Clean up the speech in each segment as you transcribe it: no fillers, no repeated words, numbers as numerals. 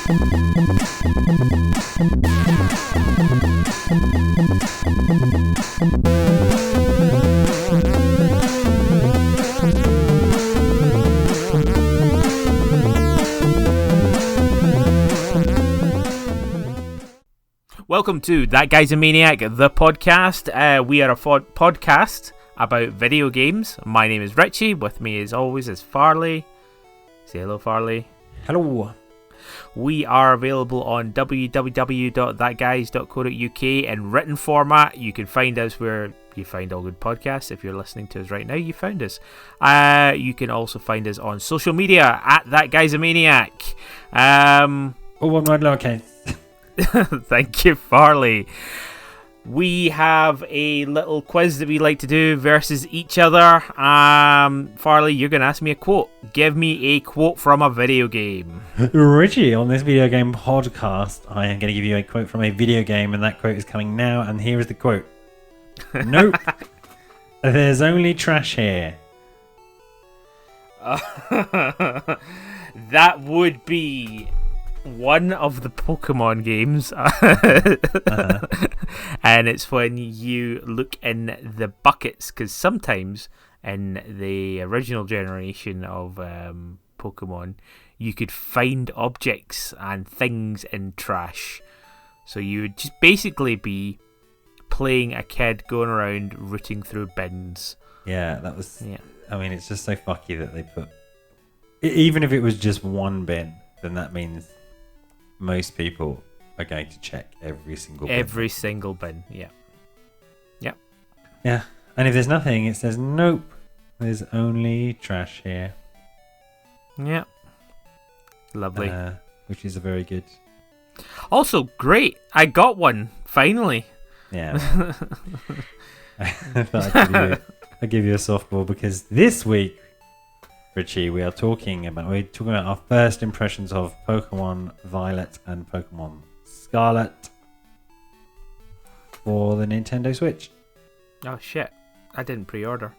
Welcome to That Guy's a Maniac, the podcast. We are a podcast about video games. My name is Richie. With me, as always, is Farley. Say hello, Farley. Hello. We are available on www.thatguys.co.uk in written format. You can find us where you find all good podcasts. If you're listening to us right now, you found us. You can also find us on social media at That Guy's a Maniac. One word lowercase. Thank you, Farley. We have a little quiz that we like to do versus each other. Farley, you're going to ask me a quote. Give me a quote from a video game. Richie, on this video game podcast, I am going to give you a quote from a video game, and that quote is coming now, and here is the quote. Nope. There's only trash here. That would be one of the Pokemon games. And it's when you look in the buckets, because sometimes in the original generation of Pokemon you could find objects and things in trash, so you would just basically be playing a kid going around rooting through bins. Yeah, that was I mean, it's just so fucky that they put, even if it was just one bin, then that means most people are going to check every single bin. Every single bin, yeah. Yeah, and if there's nothing, it says, nope, there's only trash here. Yeah. Lovely. Which is a very good... Also, great, I got one, finally. Yeah. Well, I thought I'd give you a softball, because this week, Richie, we're talking about our first impressions of Pokemon Violet and Pokemon Scarlet for the Nintendo Switch. Oh shit, I didn't pre-order.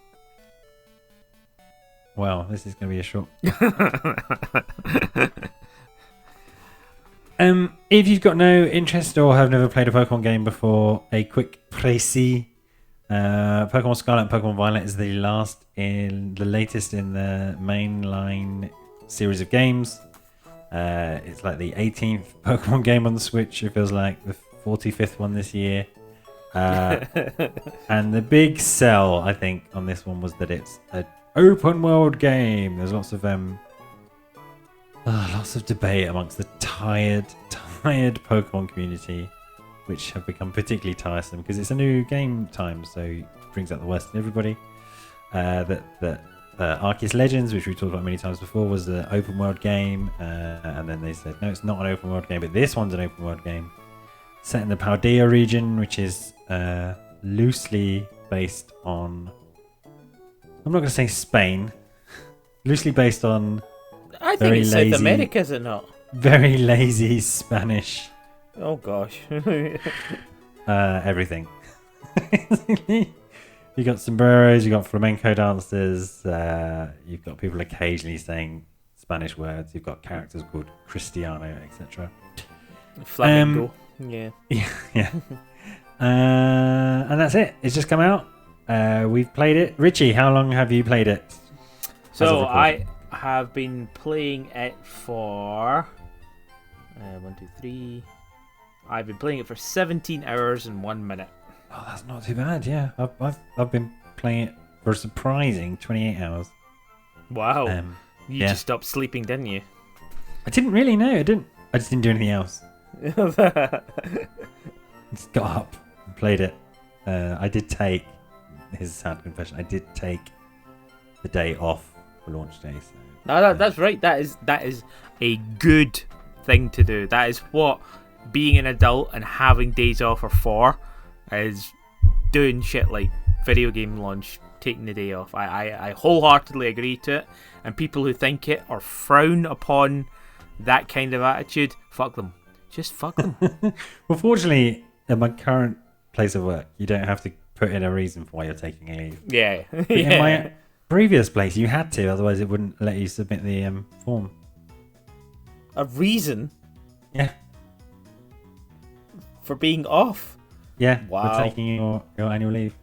Well, this is going to be a short. If you've got no interest or have never played a Pokemon game before, a quick précis. Pokemon Scarlet and Pokemon Violet is the latest in the mainline series of games. It's like the 18th Pokemon game on the Switch. It feels like the 45th one this year. And the big sell, I think, on this one was that it's an open world game. There's lots of debate amongst the tired Pokemon community, which have become particularly tiresome because it's a new game time, so it brings out the worst in everybody. That Arceus Legends, which we talked about many times before, was an open world game, and then they said, no, it's not an open world game, but this one's an open world game set in the Paldea region, which is loosely based on... I'm not going to say Spain. Loosely based on... I think it's South America, is it not? Very lazy Spanish. Oh gosh. Everything. You got sombreros, you got flamenco dancers, you've got people occasionally saying Spanish words, you've got characters called Cristiano, etc. Flamenco. Yeah. And that's it. It's just come out. We've played it. Richie, how long have you played it? So I have been playing it for 1, 2, 3. I've been playing it for 17 hours and 1 minute. Oh, that's not too bad. Yeah, I've been playing it for a surprising 28 hours. Wow. You just stopped sleeping, didn't you? I didn't really know. I just didn't do anything else. Just got up and played it. I did take, here's a sad confession, I did take the day off for launch day. So, no, that's right. That is a good thing to do. That is what being an adult and having days off are for, is doing shit like video game launch, taking the day off. I wholeheartedly agree to it, and people who think it or frown upon that kind of attitude, fuck them. Just fuck them. Well, fortunately, at my current place of work, you don't have to put in a reason for why you're taking a leave. Yeah. In my previous place, you had to, otherwise it wouldn't let you submit the form. A reason? Yeah. For being off. Yeah. Wow. For taking your annual leave.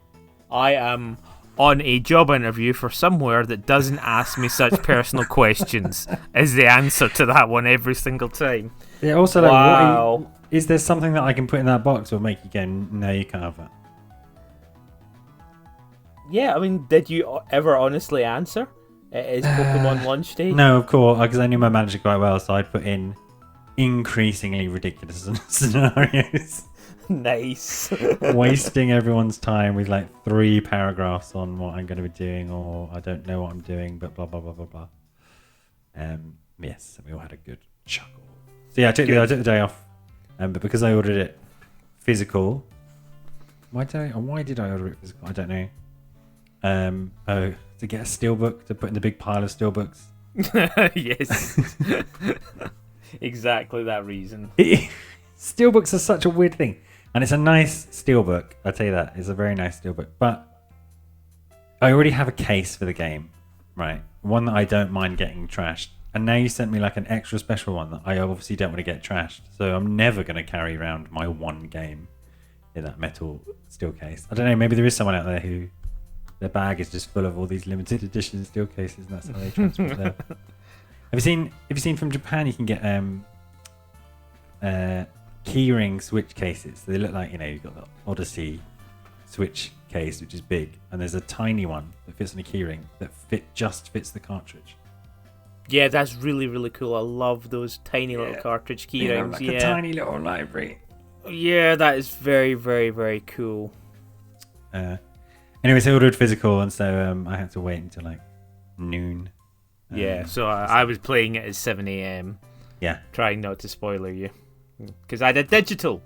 I am on a job interview for somewhere that doesn't ask me such personal questions as the answer to that one every single time. Yeah. Also, Wow. is there something that I can put in that box or make you go, no, you can't have that? Yeah, I mean, did you ever honestly answer? It is Pokemon launch day. No, of course, because I knew my manager quite well, so I'd put in increasingly ridiculous scenarios. Nice. Wasting everyone's time with like 3 paragraphs on what I'm going to be doing, or I don't know what I'm doing, but blah blah blah blah blah. Yes, we all had a good chuckle. So yeah, I took the day off, but because I ordered it physical, why did I order it physical? I don't know. To get a steelbook to put in the big pile of steelbooks. Yes. Exactly that reason. Steelbooks are such a weird thing. And it's a nice steelbook, I'll tell you that. It's a very nice steelbook. But I already have a case for the game, right? One that I don't mind getting trashed. And now you sent me like an extra special one that I obviously don't want to get trashed. So I'm never going to carry around my one game in that metal steel case. I don't know, maybe there is someone out there who their bag is just full of all these limited edition steel cases and that's how they transport them. Have you seen from Japan you can get keyring switch cases? So they look like, you've got the Odyssey switch case, which is big, and there's a tiny one that fits on a keyring that just fits the cartridge. Yeah, that's really, really cool. I love those tiny little cartridge keyrings. Like a tiny little library. Yeah, that is very, very, very cool. Anyway, so I ordered physical, and so I had to wait until like noon. So I was playing it at 7 a.m. Yeah. Trying not to spoiler you. Because I did digital.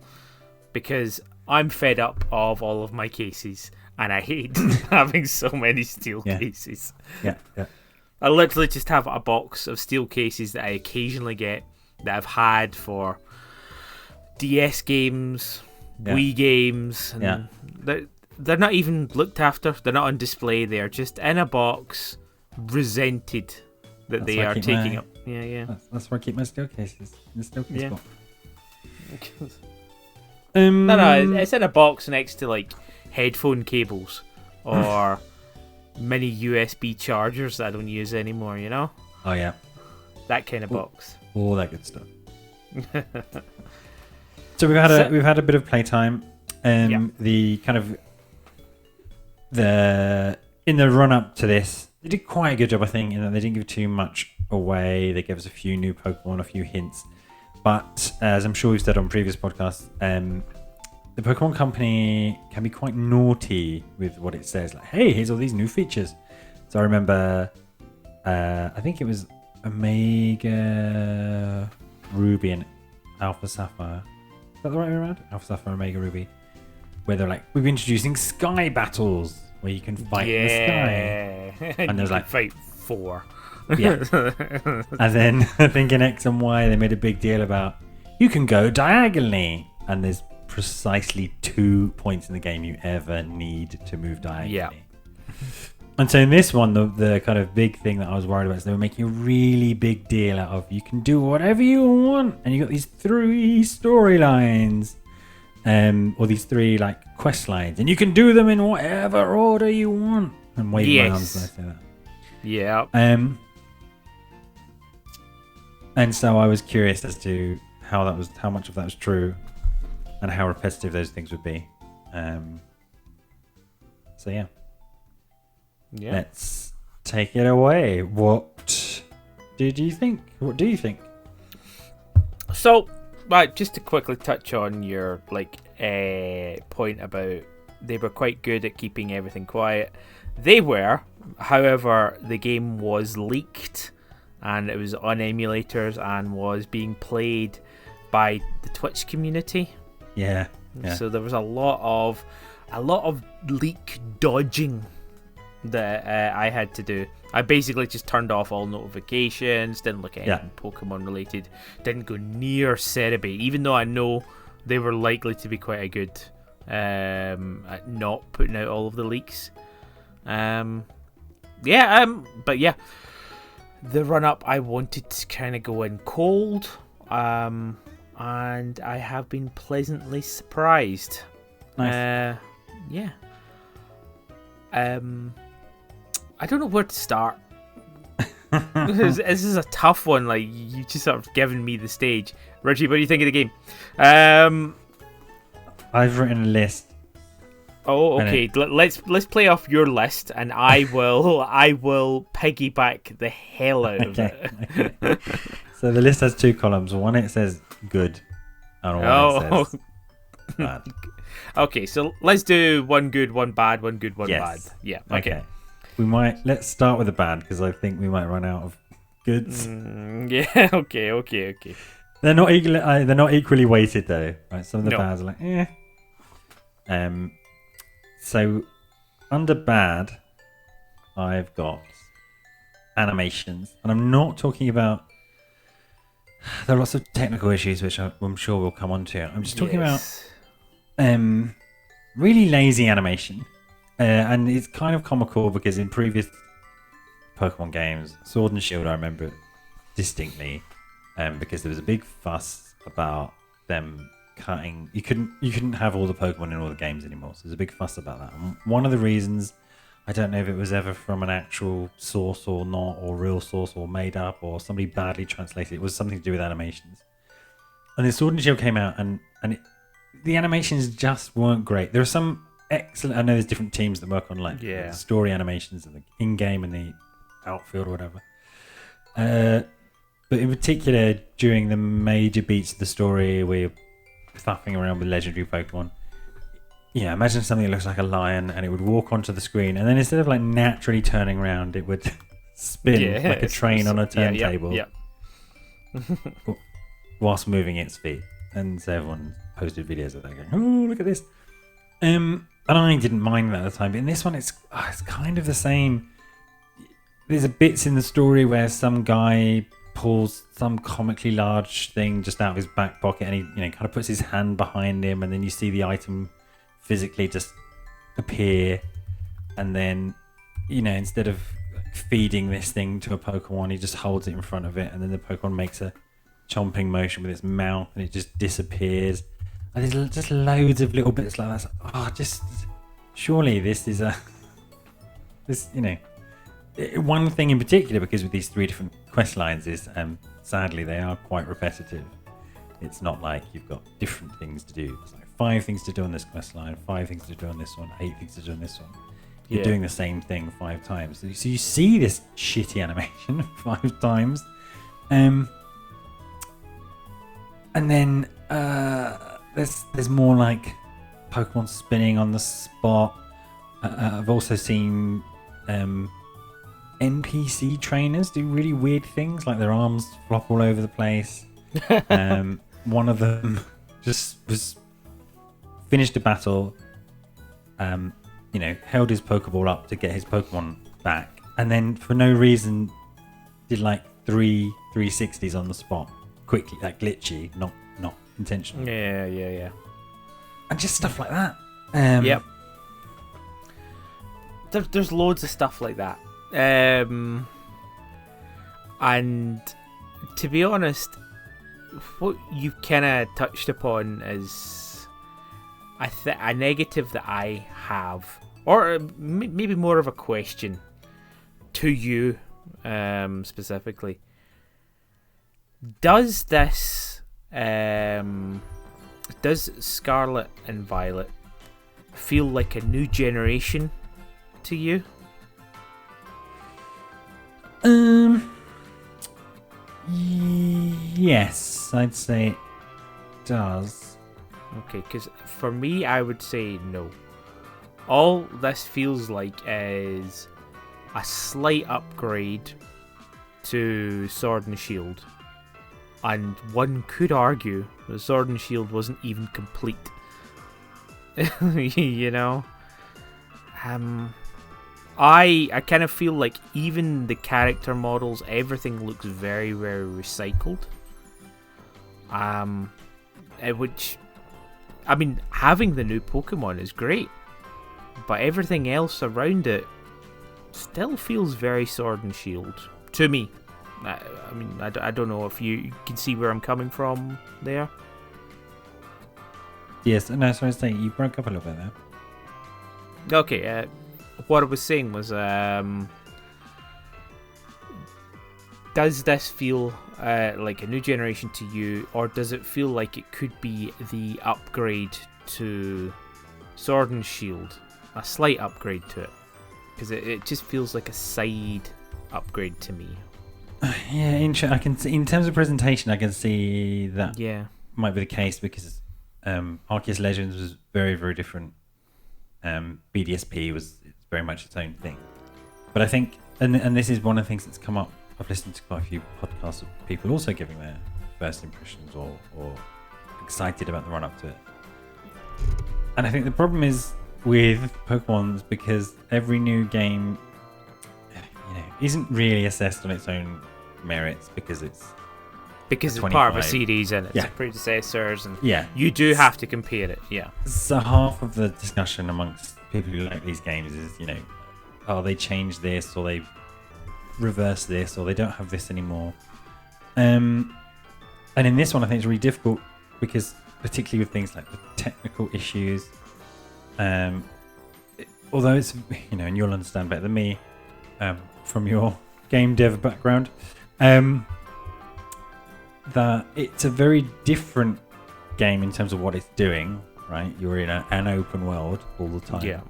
Because I'm fed up of all of my cases. And I hate having so many steel cases. Yeah. I literally just have a box of steel cases that I occasionally get that I've had for DS games, Wii games. And they're not even looked after. They're not on display. They're just in a box, resented that they are taking up. Yeah. That's where I keep my steel cases. In the steel case box. No, it's in a box next to like headphone cables or mini USB chargers that I don't use anymore, Oh yeah. That kind of box. All that good stuff. So we've had a bit of playtime. The kind of in the run up to this, they did quite a good job, I think, in that they didn't give too much away. They gave us a few new Pokemon, a few hints. But as I'm sure we've said on previous podcasts, the Pokemon Company can be quite naughty with what it says. Like, hey, here's all these new features. So I remember, I think it was Omega Ruby and Alpha Sapphire. Is that the right way around? Alpha Sapphire, Omega Ruby. Where they're like, we're introducing sky battles where you can fight in the sky. And there's like fight 4. Yeah. And then I think in X and Y they made a big deal about you can go diagonally, and there's precisely 2 points in the game you ever need to move diagonally. Yeah. And so in this one, the kind of big thing that I was worried about is they were making a really big deal out of you can do whatever you want, and you got these 3 storylines, or these 3 like quest lines, and you can do them in whatever order you want. I'm waving my arms when I say that. Yeah. And so I was curious as to how much of that was true, and how repetitive those things would be. So yeah. Let's take it away. What do you think? So, right, just to quickly touch on your point about they were quite good at keeping everything quiet. They were, however, the game was leaked and it was on emulators and was being played by the Twitch community. Yeah. So there was a lot of leak dodging that I had to do. I basically just turned off all notifications, didn't look at anything Pokemon related, didn't go near Cerebi, even though I know they were likely to be quite a good at not putting out all of the leaks. But yeah, the run up I wanted to kind of go in cold. I and I have been pleasantly surprised. Nice. Yeah. I don't know where to start. This is a tough one. Like, you just sort of given me the stage. Richie, what do you think of the game? I've written a list. Oh, okay. Let's play off your list, and I will piggyback the hell out of it. Okay. So the list has 2 columns. One it says good, and one it says bad. Okay, so let's do one good, one bad, one good, one bad. Yeah. Okay. Let's start with the bad, because I think we might run out of goods. Yeah. Okay. They're not equally weighted though. Right. Some of the bads are like So under bad, I've got animations, and I'm not talking about. There are lots of technical issues which I'm sure we'll come on to. I'm just talking about really lazy animation, and it's kind of comical because in previous Pokemon games, Sword and Shield, I remember it distinctly, because there was a big fuss about them cutting. You couldn't have all the Pokemon in all the games anymore, so there's a big fuss about that. And one of the reasons, I don't know if it was ever from an actual source or not, or real source, or made up, or somebody badly translated it, was something to do with animations. And then Sword and Shield came out, and the animations just weren't great. There are some excellent. I know there's different teams that work on the story animations and the in-game and the outfield or whatever. But in particular, during the major beats of the story, where you're faffing around with legendary Pokemon. Yeah, imagine something that looks like a lion, and it would walk onto the screen, and then instead of naturally turning around, it would spin like a train on a turntable, whilst moving its feet. And so everyone posted videos of that, going, "Oh, look at this!" And I didn't mind that at the time, but in this one, it's kind of the same. There's bits in the story where some guy pulls some comically large thing just out of his back pocket, and he kind of puts his hand behind him, and then you see the item physically just appear, and then instead of feeding this thing to a Pokemon, he just holds it in front of it, and then the Pokemon makes a chomping motion with its mouth, and it just disappears. And there's just loads of little bits like that. Surely this is one thing in particular, because with these 3 different quest lines is sadly they are quite repetitive. It's not like you've got different things to do. It's like 5 things to do on this quest line, 5 things to do on this one, 8 things to do on this one. You're doing the same thing 5 times. So you see this shitty animation 5 times. And then there's more like Pokemon spinning on the spot. I've also seen NPC trainers do really weird things, like their arms flop all over the place. One of them just was finished a battle, held his Pokeball up to get his Pokemon back, and then for no reason did like 3 360s on the spot quickly, like glitchy, not intentional. Yeah. And just stuff like that. Yep. There's loads of stuff like that. And to be honest, what you kind of touched upon is a negative that I have, or maybe more of a question to you specifically. Does Scarlet and Violet feel like a new generation to you? Yes, I'd say it does. Okay, because for me, I would say no. All this feels like is a slight upgrade to Sword and Shield. And one could argue that Sword and Shield wasn't even complete. I kind of feel like even the character models, everything looks very, very recycled. Which, I mean, having the new Pokemon is great, but everything else around it still feels very Sword and Shield to me. I don't know if you can see where I'm coming from there. Yes, no, so I was saying you broke up a little bit there. Okay, what I was saying was, does this feel like a new generation to you, or does it feel like it could be the upgrade to Sword and Shield? A slight upgrade to it? Because it just feels like a side upgrade to me. Yeah, I can see, in terms of presentation, I can see that might be the case because Arceus Legends was very, very different. BDSP was very much its own thing. But I think, and this is one of the things that's come up, I've listened to quite a few podcasts of people also giving their first impressions or excited about the run-up to it. And I think the problem is with Pokemon's because every new game isn't really assessed on its own merits because it's part of a series and it's predecessors, and you do have to compare it. So half of the discussion amongst people who like these games is, they changed this or they reversed this or they don't have this anymore. And in this one I think it's really difficult because particularly with things like the technical issues, although it's, and you'll understand better than me from your game dev background, that it's a very different game in terms of what it's doing, right? You're in an open world all the time.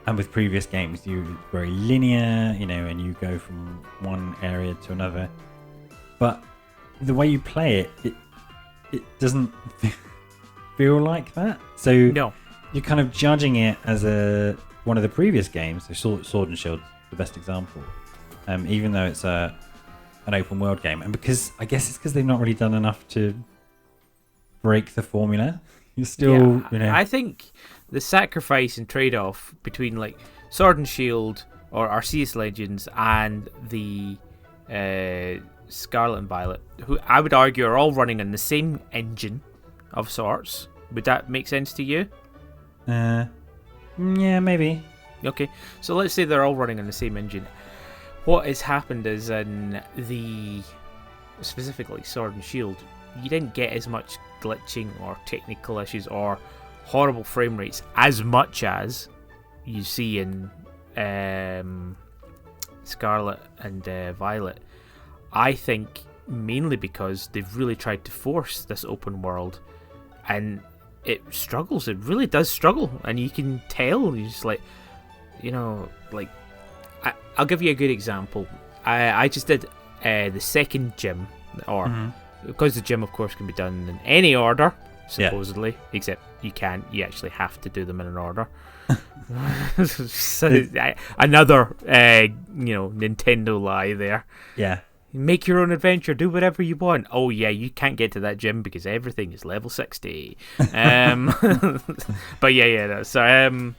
And with previous games, you're very linear, and you go from one area to another. But the way you play it doesn't feel like that. So you're kind of judging it as one of the previous games. So Sword and Shield, the best example. Even though it's an open world game, and because I guess it's because they've not really done enough to break the formula. You're still, I think the sacrifice and trade-off between like Sword and Shield or Arceus Legends and the Scarlet and Violet, who I would argue are all running on the same engine of sorts. Would that make sense to you? Yeah, maybe. Okay, so let's say they're all running on the same engine. What has happened is in specifically Sword and Shield, you didn't get as much glitching or technical issues or horrible frame rates as much as you see in Scarlet and Violet. I think mainly because they've really tried to force this open world, and it struggles. It really does struggle, and you can tell. You're just like, I'll give you a good example. I just did the second gym, or because the gym, of course, can be done in any order, supposedly, except you can't. You actually have to do them in an order. So, another, Nintendo lie there. Yeah. Make your own adventure. Do whatever you want. Oh yeah, you can't get to that gym because everything is level 60. But yeah. So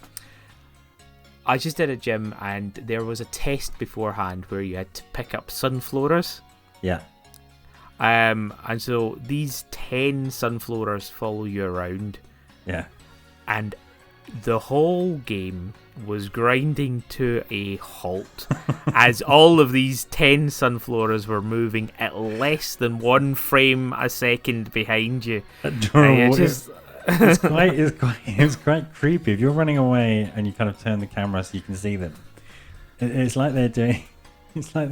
I just did a gym and there was a test beforehand where you had to pick up sunflowers. Yeah. And so these 10 sunflowers follow you around. Yeah. And the whole game was grinding to a halt as all of these 10 sunflowers were moving at less than 1 frame a second behind you. It's quite creepy. If you're running away and you kind of turn the camera so you can see them, it's like they're doing. It's like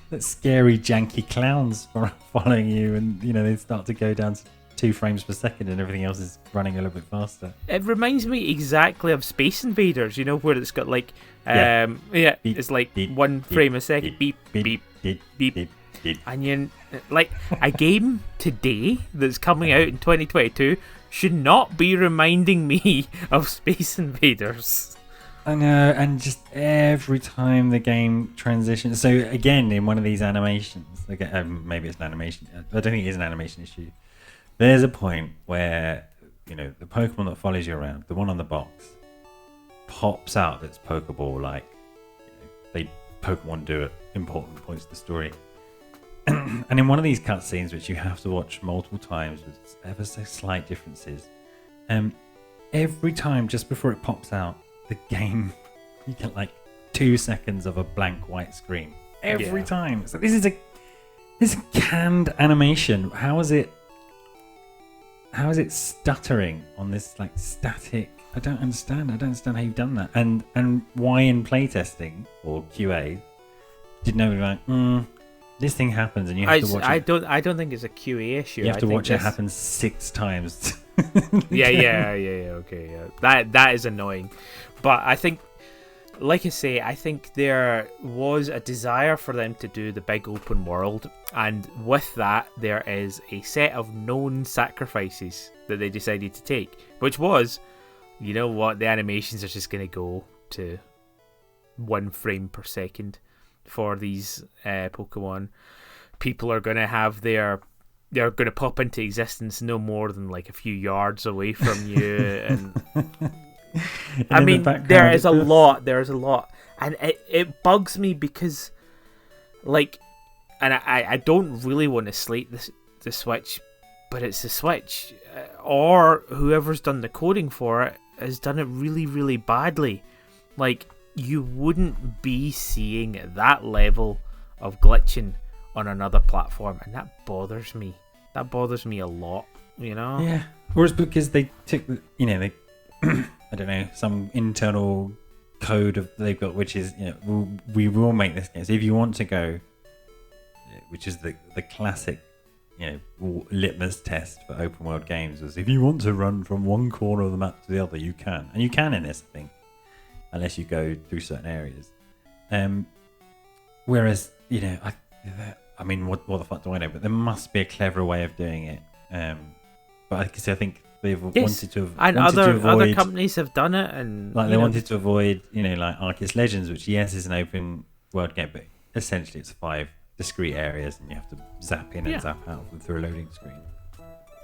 that scary janky clowns following you, and they start to go down to 2 frames per second, and everything else is running a little bit faster. It reminds me exactly of Space Invaders, where it's got like, beep, it's like beep, 1 frame a second, beep, beep, beep, beep. And you like a game today that's coming out in 2022 should not be reminding me of Space Invaders. I know, and just every time the game transitions. So again, in one of these animations, maybe it's an animation. I don't think it is an animation issue. There's a point where the Pokemon that follows you around, the one on the box, pops out its Pokeball. Like Pokemon do at important points of the story. And in one of these cutscenes, which you have to watch multiple times with ever so slight differences, every time just before it pops out, the game, you get like 2 seconds of a blank white screen every time. So this is a canned animation. How is it how is it stuttering on this like static? I don't understand how you've done that. And why in playtesting or QA did nobody like, this thing happens and you have to watch it. I don't think it's a QA issue. You have to watch it happen 6 times. Yeah. Okay, yeah. That is annoying. But I think, like I say, I think there was a desire for them to do the big open world, and with that, there is a set of known sacrifices that they decided to take, which was, you know what, the animations are just going to go to 1 frame per second for these Pokemon. People are going to have they're going to pop into existence no more than like a few yards away from you, and I mean, there is a lot, and it bugs me because, like, and I don't really want to slate the Switch, but it's the Switch, or whoever's done the coding for it has done it really, really badly. Like, you wouldn't be seeing that level of glitching on another platform, and that bothers me. That bothers me a lot, you know? Yeah. Or it's because they took, they I don't know, some internal code they've got, which is, we will make this game. So if you want to go, which is the classic, litmus test for open world games, was if you want to run from one corner of the map to the other, you can. And you can in this, I think, unless you go through certain areas. Whereas, I mean, what the fuck do I know? But there must be a cleverer way of doing it. But I think they've wanted to other companies have done it, and like they wanted to avoid, like Arceus Legends, which is an open world game, but essentially it's 5 discrete areas, and you have to zap in and zap out through a loading screen.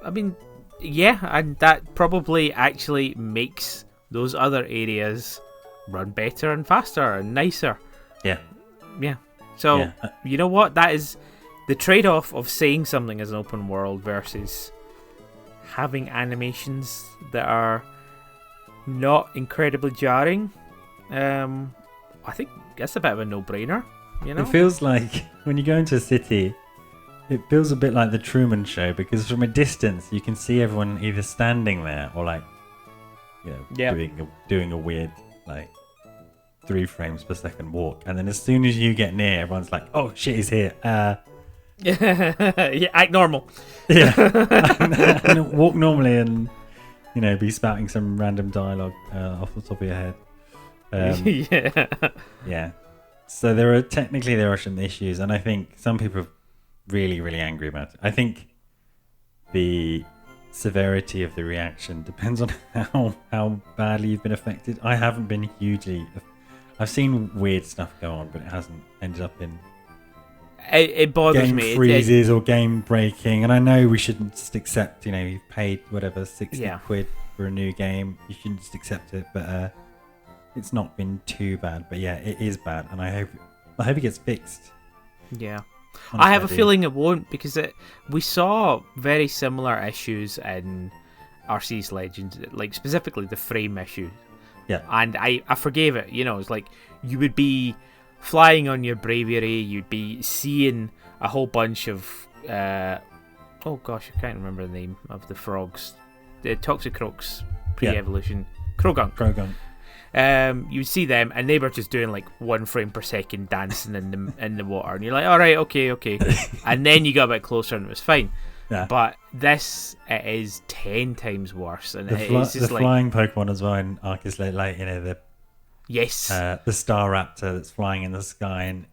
I mean, yeah, and that probably actually makes those other areas run better and faster and nicer. Yeah. So you know what? That is the trade-off of saying something is an open world versus having animations that are not incredibly jarring. I think that's a bit of a no-brainer. It feels like when you go into a city, it feels a bit like the Truman Show, because from a distance you can see everyone either standing there or like, doing a weird like 3 frames per second walk, and then as soon as you get near, everyone's like, "Oh shit, he's here." Yeah, act normal. Yeah, and walk normally, and be spouting some random dialogue off the top of your head. Yeah. So there are some issues, and I think some people are really, really angry about it. I think the severity of the reaction depends on how badly you've been affected. I haven't been hugely. I've seen weird stuff go on, but it hasn't ended up in. It bothers game me. Freezes or game breaking, and I know we shouldn't just accept. You've paid whatever 60 quid for a new game. You shouldn't just accept it, but it's not been too bad. But yeah, it is bad, and I hope it gets fixed. Yeah. I have a feeling it won't, because we saw very similar issues in Arceus Legends, like specifically the frame issue. Yeah. And I forgave it. It's like you would be flying on your bravery, you'd be seeing a whole bunch of oh gosh, I can't remember the name of the frogs, the Toxicroaks pre-evolution. Krogunk. You would see them, and they were just doing like 1 frame per second dancing in the water, and you're like, all right, okay. And then you got a bit closer, and it was fine. Yeah. But this, it is 10 times worse, and it's just the flying Pokemon as well in Arceus, like the Staraptor that's flying in the sky, and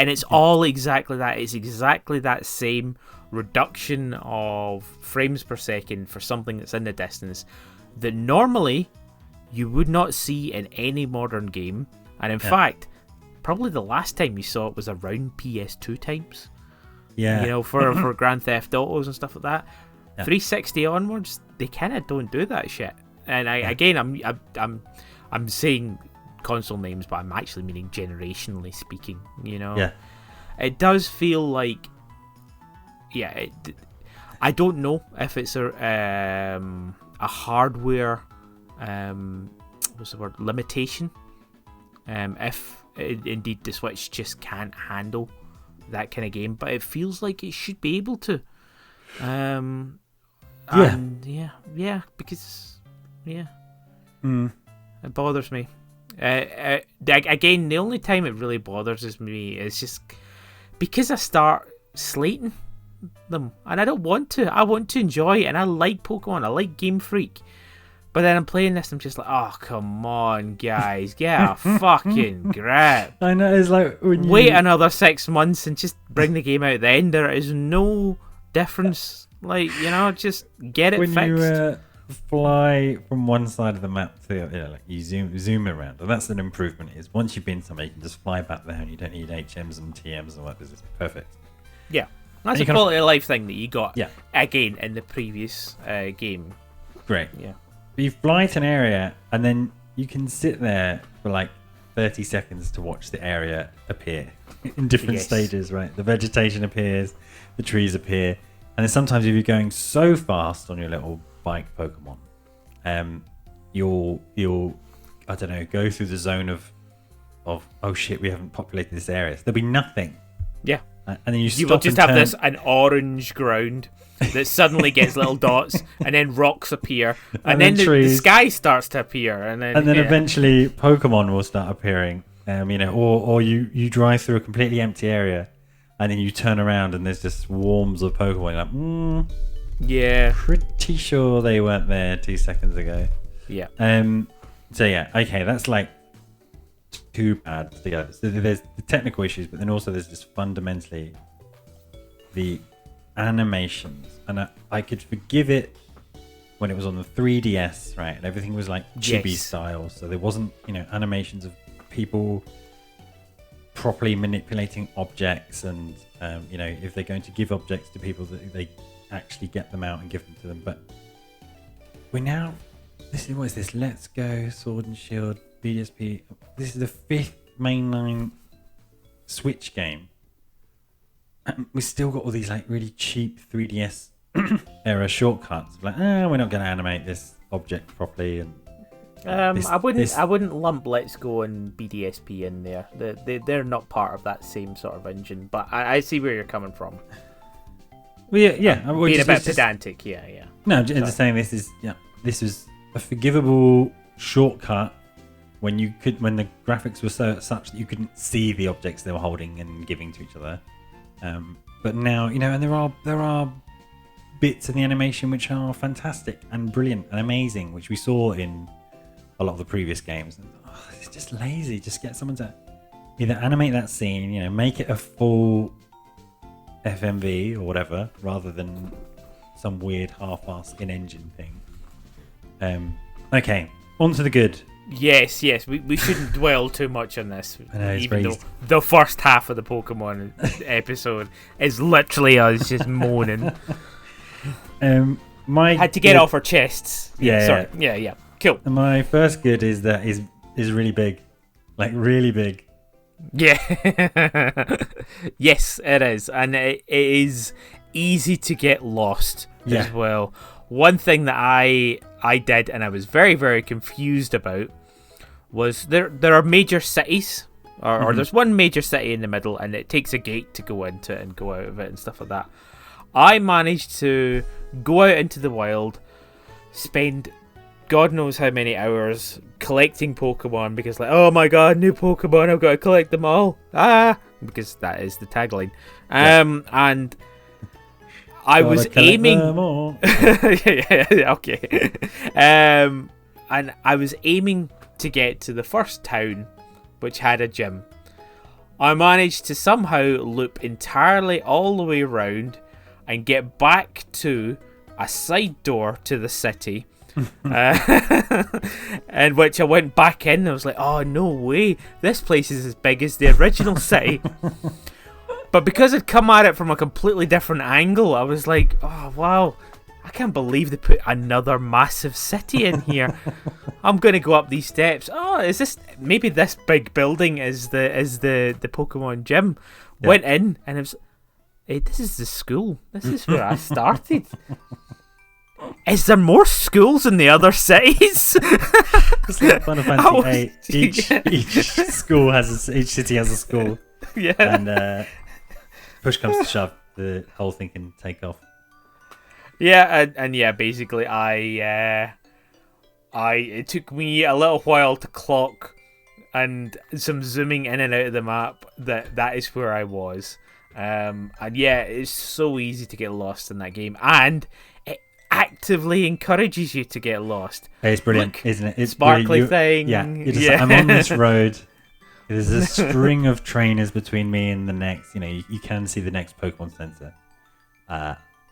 it's all exactly that. It's exactly that same reduction of frames per second for something that's in the distance that normally you would not see in any modern game, and in fact, probably the last time you saw it was around PS2 times. Yeah, for Grand Theft Autos and stuff like that. Yeah. 360 onwards, they kind of don't do that shit. And I'm saying console names, but I'm actually meaning generationally speaking. Yeah, it does feel like, I don't know if it's a hardware what's the word, limitation. If indeed the Switch just can't handle that kind of game, but it feels like it should be able to. And because it bothers me. Again, the only time it really bothers me is just because I start slating them, and I don't want to. I want to enjoy it, and I like Pokemon. I like Game Freak. But then I'm playing this, I'm just like, oh, come on, guys, get a fucking grip. I know, it's like when you... Wait another 6 months and just bring the game out then. There is no difference. Like, just get it when fixed. When you fly from one side of the map to the other, like you zoom around, and that's an improvement. Is once you've been somewhere, you can just fly back there, and you don't need HMs and TMs and all that business. Perfect. Yeah, that's a quality of life thing that you got. Again in the previous game. Great. Yeah. But you fly to an area, and then you can sit there for like 30 seconds to watch the area appear in different stages, right? The vegetation appears, the trees appear, and then sometimes if you're going so fast on your little bike Pokemon, you'll I don't know, go through the zone of oh shit, we haven't populated this area. So there'll be nothing. Yeah. And then you will just have an orange ground that suddenly gets little dots, and then rocks appear, and then the sky starts to appear, and then eventually Pokemon will start appearing. Or you drive through a completely empty area, and then you turn around and there's just swarms of Pokemon. You're like, pretty sure they weren't there 2 seconds ago. Yeah. So yeah, okay, that's like too bad together. So there's the technical issues, but then also there's just fundamentally the animations, and I could forgive it when it was on the 3DS, right, and everything was like chibi style, so there wasn't animations of people properly manipulating objects, and if they're going to give objects to people, that they actually get them out and give them to them. But what is this? Let's Go, Sword and Shield, BDSP. This is the 5th mainline Switch game. And we've still got all these like really cheap 3DS era shortcuts. Like, we're not going to animate this object properly. And I wouldn't lump Let's Go and BDSP in there. They're not part of that same sort of engine. But I see where you're coming from. Well, yeah. Being a bit pedantic, yeah. No, just saying this is a forgivable shortcut when the graphics were such that you couldn't see the objects they were holding and giving to each other. But now, and there are bits of the animation which are fantastic and brilliant and amazing, which we saw in a lot of the previous games. It's just lazy. Just get someone to either animate that scene, make it a full FMV or whatever, rather than some weird half-assed in-engine thing. Okay, on to the good. Yes, we shouldn't dwell too much on this. I know, even though the first half of the Pokemon episode is literally us just moaning. Had to get off our chests. Yeah. Cool. And my first good is really big, like really big. Yeah. Yes, it is, and it is easy to get lost as well. One thing that I did, and I was very, very confused about, was there are major cities, or there's one major city in the middle, and it takes a gate to go into it and go out of it and stuff like that. I managed to go out into the wild, spend God knows how many hours collecting Pokemon, because like, oh my god, new Pokemon, I've got to collect them all. Because that is the tagline. And I was aiming. Okay. And I was aiming to get to the first town, which had a gym. I managed to somehow loop entirely all the way around and get back to a side door to the city. And which I went back in and I was like, oh no way, this place is as big as the original city. But because I'd come at it from a completely different angle, I was like, oh wow, I can't believe they put another massive city in here. I'm gonna go up these steps. Oh, is this maybe this big building is the Pokemon gym? Yeah. Went in and it was, hey, this is the school. This is where I started. Is there more schools in the other cities? It's like Final Fantasy VIII. Each school each city has a school. Yeah. And push comes to shove, the whole thing can take off. Yeah, and yeah, basically, it took me a little while to clock and some zooming in and out of the map that is where I was. And yeah, it's so easy to get lost in that game, and it actively encourages you to get lost. It's brilliant, Look, isn't it? It's sparkly brilliant. thing. Yeah, I'm on this road. There's a string of trainers between me and the next. You can see the next Pokemon Center.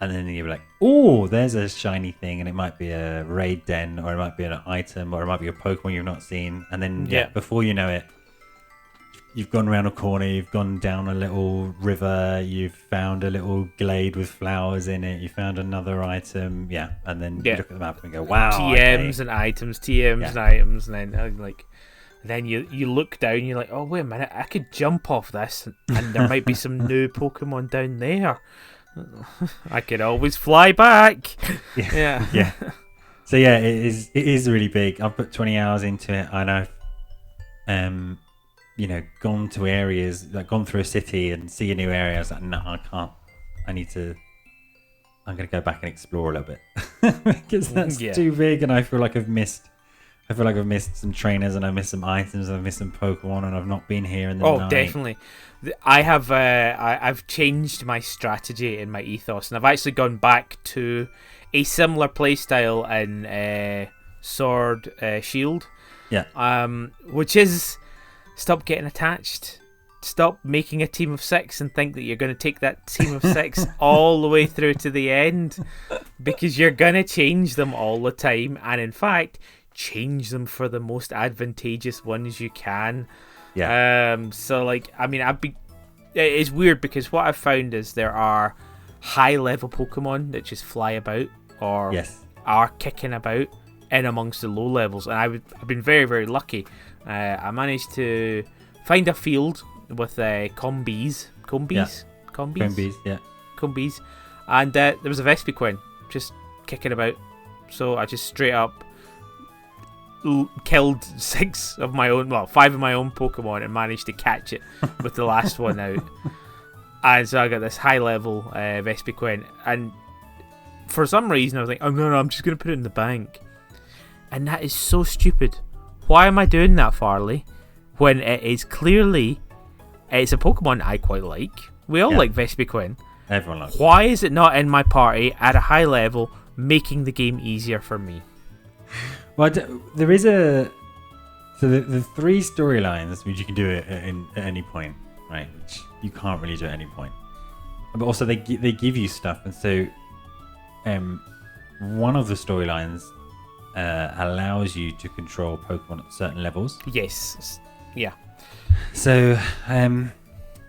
And then you're like, oh, there's a shiny thing, and it might be a raid den, or it might be an item, or it might be a Pokemon you've not seen. And then, before you know it, you've gone around a corner, you've gone down a little river, you've found a little glade with flowers in it, you found another item, and then you look at the map and go, wow. TMs and items, and items, and then then you look down, and you're like, oh, wait a minute, I could jump off this, and there might be some new Pokemon down there. I could always fly back. Yeah. So yeah, it is really big. I've put 20 hours into it, and I've gone to areas, like gone through a city and see a new area. I was like, no, I can't. I'm gonna go back and explore a little bit because that's too big, and I feel like I've missed some trainers, and I missed some items, and I've missed some Pokemon, and I've not been here in the night. Oh, definitely. I have. I've changed my strategy in my ethos, and I've actually gone back to a similar playstyle in Sword Shield. Yeah. Which is stop getting attached. Stop making a team of 6 and think that you're going to take that team of 6 all the way through to the end, because you're going to change them all the time, and in fact, change them for the most advantageous ones you can. So it's weird, because what I've found is there are high level Pokemon that just fly about or are kicking about in amongst the low levels, and I've been very, very lucky. I managed to find a field with Combees, and there was a Vespiquen just kicking about, so I just straight up killed 5 of my own Pokemon and managed to catch it with the last one out. And so I got this high level Vespiquen, and for some reason I was like, oh no, I'm just going to put it in the bank. And that is so stupid. Why am I doing that, Farley? When it is clearly, it's a Pokemon I quite like. We all like Vespiquen. Everyone likes it. Why is it not in my party at a high level, making the game easier for me? Well, there is the 3 storylines which you can do at any point, right? Which you can't really do at any point. But also they give you stuff, and so one of the storylines allows you to control Pokemon at certain levels. Yes. Yeah. So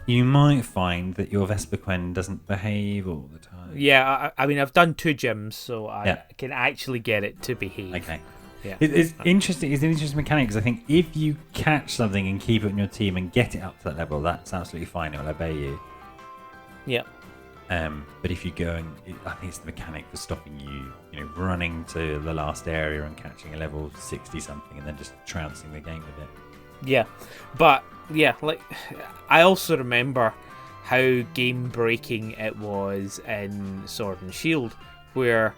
you might find that your Vespiquen doesn't behave all the time. Yeah, I mean, I've done 2 gyms, so I can actually get it to behave. Okay. Yeah. It's interesting. It's an interesting mechanic, because I think if you catch something and keep it in your team and get it up to that level, that's absolutely fine. It will obey you. Yeah. But if you go and I think it's the mechanic for stopping you, running to the last area and catching a level 60 something and then just trouncing the game with it. Yeah, but like I also remember how game breaking it was in Sword and Shield, where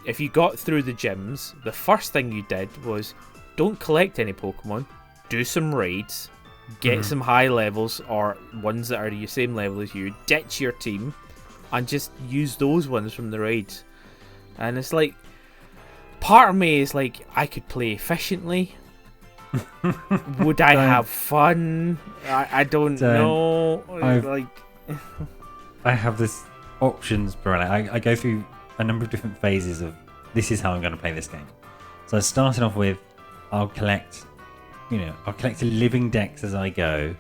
if you got through the gyms, the first thing you did was don't collect any Pokemon, do some raids, get some high levels or ones that are the same level as you, ditch your team, and just use those ones from the raids. And it's like, part of me is like, I could play efficiently. Would I have fun? I don't know. I have this options paralysis. I go through a number of different phases of this is how I'm going to play this game. So I started off with I'll collect a living dex as I go.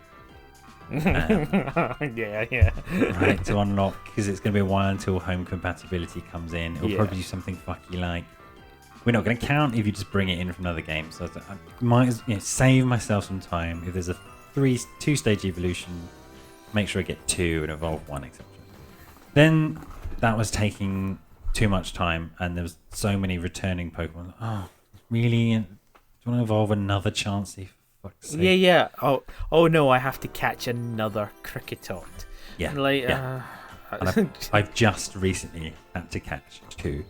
Yeah. Right, to unlock, because it's going to be a while until home compatibility comes in. It'll probably do something fucky like, we're not going to count if you just bring it in from another game. So I might save myself some time. If there's a 2-stage evolution, make sure I get 2 and evolve 1, etc. Then that was taking too much time, and there was so many returning Pokemon. Oh, really? Do you want to evolve another Chansey? For fuck's sake? Yeah. Oh no, I have to catch another Kricketot. Yeah. And I've just recently had to catch 2,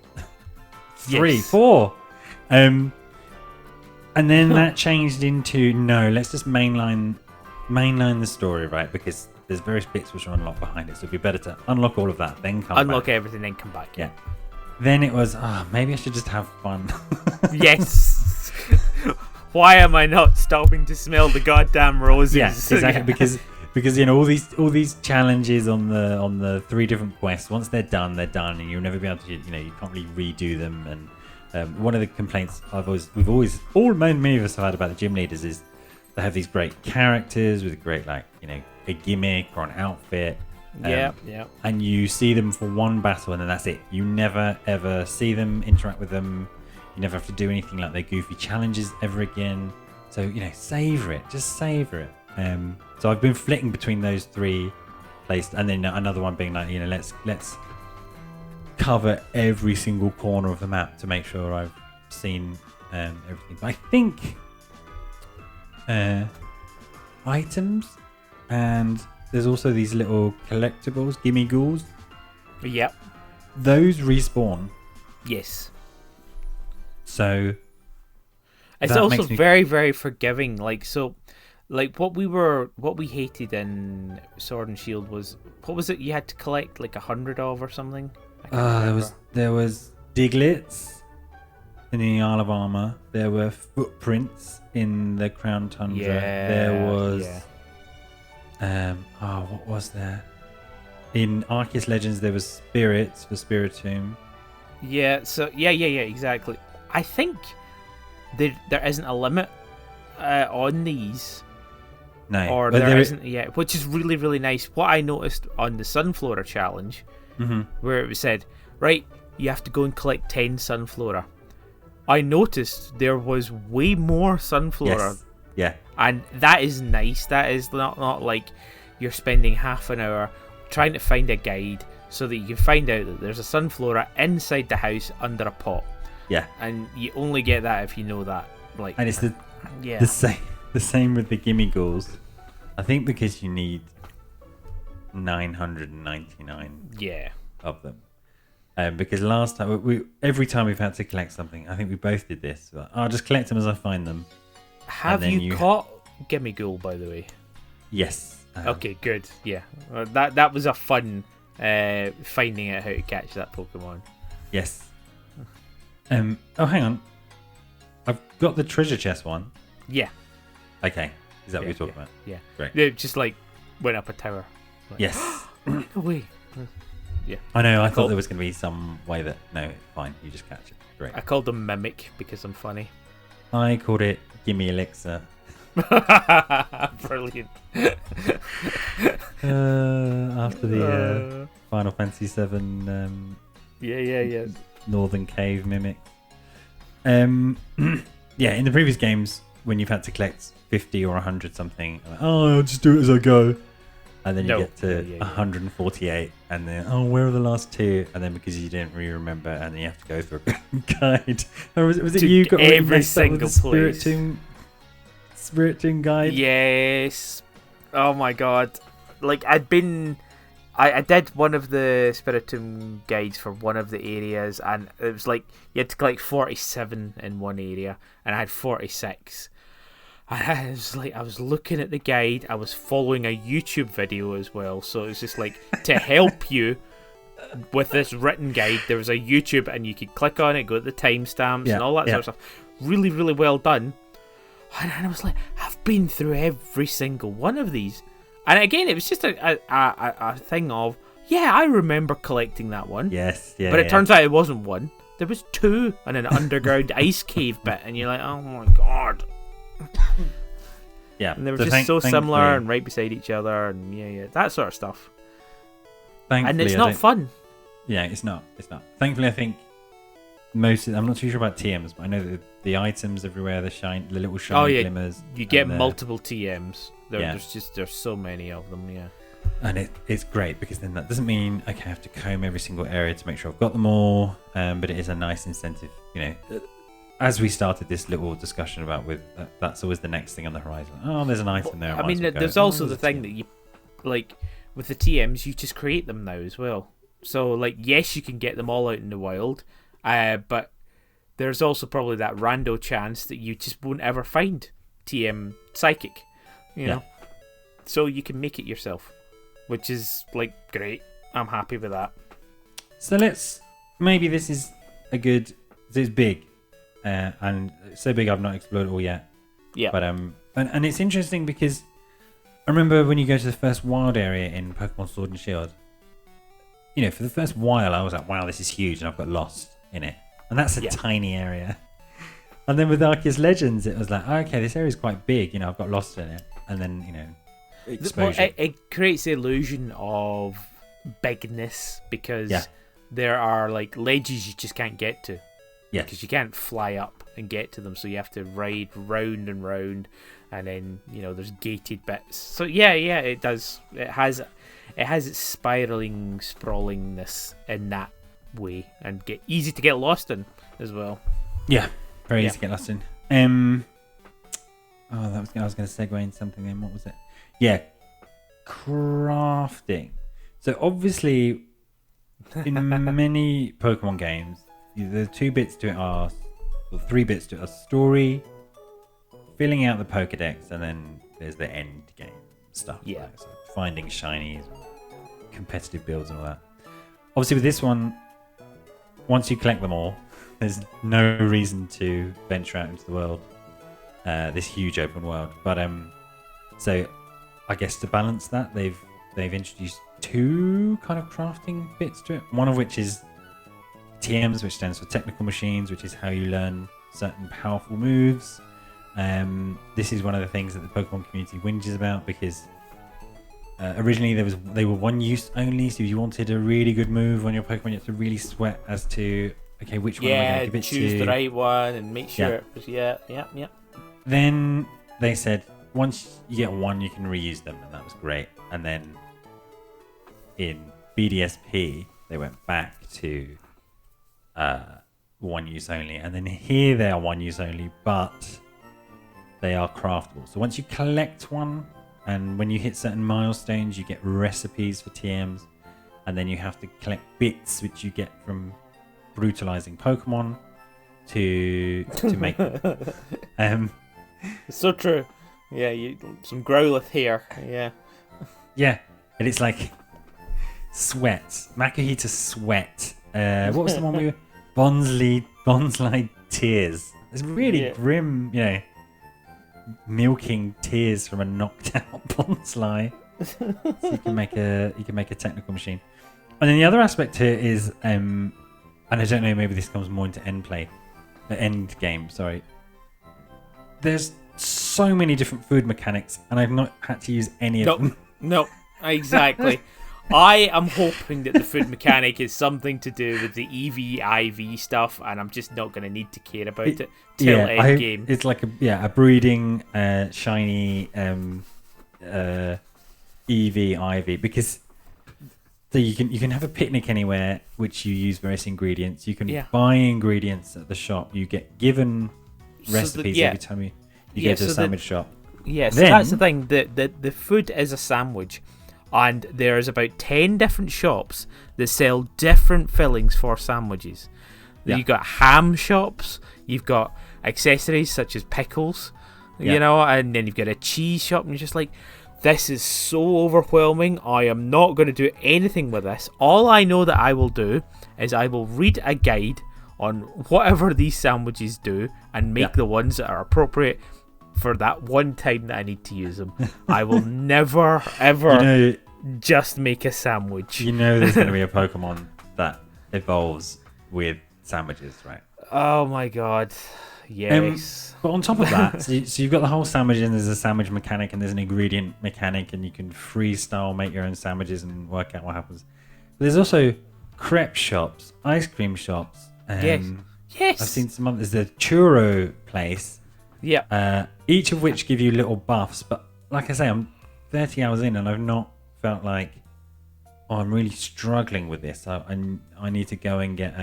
3, Yes. 4. And then that changed into, no, let's just mainline the story, right? Because there's various bits which are unlocked behind it. So it'd be better to unlock all of that, then come Unlock back. everything, then come back. Yeah. Then it was, maybe I should just have fun. Yes. Why am I not stopping to smell the goddamn roses? Yeah, exactly. Because all these challenges on the 3 different quests, once they're done, and you'll never be able to, you can't really redo them. And one of the complaints many of us have had about the gym leaders is they have these great characters with great, a gimmick or an outfit. Yeah. And you see them for one battle, and then that's it. You never ever see them, interact with them. You never have to do anything like their goofy challenges ever again. So savor it. Just savor it. So I've been flitting between those 3 places, and then another one being like, let's cover every single corner of the map to make sure I've seen everything. But I think items, and there's also these little collectibles, gimme ghouls. Yep. Those respawn. Yes. So it's also very, very forgiving. Like what we hated in Sword and Shield was, what was it you had to collect 100 of or something? There was Diglets in the Isle of Armor. There were footprints in the Crown Tundra. Yeah, there was what was there? In Arceus Legends there was spirits for Spiritomb. Yeah, so yeah, exactly. I think there isn't a limit on these. No. Or there isn't yet, which is really, really nice. What I noticed on the Sunflora challenge, where it was said, right, you have to go and collect 10 Sunflora. I noticed there was way more Sunflora. Yes. Yeah. And that is nice. That is not like you're spending half an hour trying to find a guide so that you can find out that there's a Sunflora inside the house under a pot. Yeah. And you only get that if you know that. And it's the same with the gimme ghouls. I think because you need 999 of them. Because last time, every time we've had to collect something, I think we both did this. I'll just collect them as I find them. Have you caught Gimme Ghoul, by the way? Yes. Okay, good. Yeah. That was a fun finding out how to catch that Pokemon. Yes. Hang on. I've got the treasure chest one. Yeah. Okay. Is that what you're talking about? Yeah. Great. It just went up a tower. Yes. No way. Yeah. I know. I thought there was going to be some way that... No, it's fine. You just catch it. Great. I called them Mimic because I'm funny. I called it Gimme Elixir. Brilliant. After the Final Fantasy VII... Yeah. Northern Cave Mimic. Yeah, in the previous games, when you've had to collect 50 or 100 something, I'll just do it as I go. And then you get to 148, and then, where are the last 2? And then because you didn't really remember, and then you have to go through a guide. Or was it you got every single place? Spirit Tomb guide? Yes. Oh my god. I did one of the Spiritomb guides for one of the areas, and it was you had to collect 47 in one area, and I had 46. And I was looking at the guide, I was following a YouTube video as well, so it was just to help you with this written guide, there was a YouTube, and you could click on it, go to the timestamps and all that sort of stuff. Really, really well done. And I was I've been through every single one of these. And again, it was just a thing of, I remember collecting that one. Yes, yeah. But it turns out it wasn't one. There was 2 in an underground ice cave bit, and you're oh my god. Yeah. And they were just so similar and right beside each other, and that sort of stuff. And it's not fun. Yeah, it's not. Thankfully, I think I'm not too sure about TMs, but I know that the items everywhere, the little shiny glimmers. You get multiple TMs. There's so many of them, And it's great because then that doesn't mean I have to comb every single area to make sure I've got them all, but it is a nice incentive, As we started this little discussion about that's always the next thing on the horizon. Oh, there's an item there. I mean, there's also the thing that you with the TMs, you just create them now as well. So, like, yes, you can get them all out in the wild, but there's also probably that rando chance that you just won't ever find TM Psychic, you know? So you can make it yourself, which is, like, great. I'm happy with that. So maybe this is it's big, and so big I've not explored it all yet. Yeah. But and it's interesting because I remember when you go to the first wild area in Pokemon Sword and Shield, you know, for the first while I was like, wow, this is huge, and I've got lost in it. And that's a tiny area. And then with Arceus Legends, it was like, oh, okay, this area is quite big, you know, I've got lost in it. And then, you know, exposure. Well, it creates the illusion of bigness because there are, like, ledges you just can't get to. Yeah. Because you can't fly up and get to them, so you have to ride round and round, and then, you know, there's gated bits. So yeah, it does. It has its spiraling sprawlingness in that way, and easy to get lost in as well. Yeah, very easy to get lost in. I was going to segue into something then. What was it? Yeah, crafting. So obviously, in many Pokemon games, the 2 bits to it are, or 3 bits to it are story, filling out the Pokedex, and then there's the end game stuff. Yeah. Like, so finding shinies, competitive builds, and all that. Obviously, with this one, once you collect them all, there's no reason to venture out into the world, this huge open world. But so I guess to balance that, they've introduced 2 kind of crafting bits to it. One of which is TMs, which stands for technical machines, which is how you learn certain powerful moves. This is one of the things that the Pokemon community whinges about, because originally they were one use only. So if you wanted a really good move on your Pokemon, you had to really sweat as to, okay, which one am I going to give it to? Choose the right one and make sure it was yeah. Then they said once you get one, you can reuse them, and that was great. And then in BDSP, they went back to one use only, and then here they are one use only, but they are craftable. So once you collect one, and when you hit certain milestones, you get recipes for TMs, and then you have to collect bits which you get from brutalizing Pokemon to make them. It's so true. Yeah, some Growlithe here. Yeah, and it's like sweat, Makuhita sweat. What was the one we were? Bonsly tears. It's really grim, you know, milking tears from a knocked out Bonsly. So you can make a technical machine. And then the other aspect here is, and I don't know, maybe this comes more into end game. Sorry. There's so many different food mechanics, and I've not had to use any of them. No, exactly. I am hoping that the food mechanic is something to do with the EV/IV stuff, and I'm just not going to need to care about it till end game. It's like a breeding shiny EV/IV, because so you can have a picnic anywhere, which you use various ingredients. You can buy ingredients at the shop. You get given recipes every time you go to a sandwich shop. Yes, so that's the thing. The food is a sandwich. And there's about 10 different shops that sell different fillings for sandwiches. Yeah. You've got ham shops, you've got accessories such as pickles, you know, and then you've got a cheese shop, and you're just like, this is so overwhelming. I am not going to do anything with this. All I know that I will do is I will read a guide on whatever these sandwiches do and make the ones that are appropriate for that one time that I need to use them. I will never, ever just make a sandwich. You know there's going to be a Pokemon that evolves with sandwiches, right? Oh my god. Yes. But on top of that, so you've got the whole sandwich, and there's a sandwich mechanic, and there's an ingredient mechanic, and you can freestyle make your own sandwiches and work out what happens. But there's also crepe shops, ice cream shops. Yes. I've seen some others. There's a churro place. Yeah. Each of which give you little buffs, but like I say, I'm 30 hours in and I've not felt like, oh, I'm really struggling with this. I need to go and get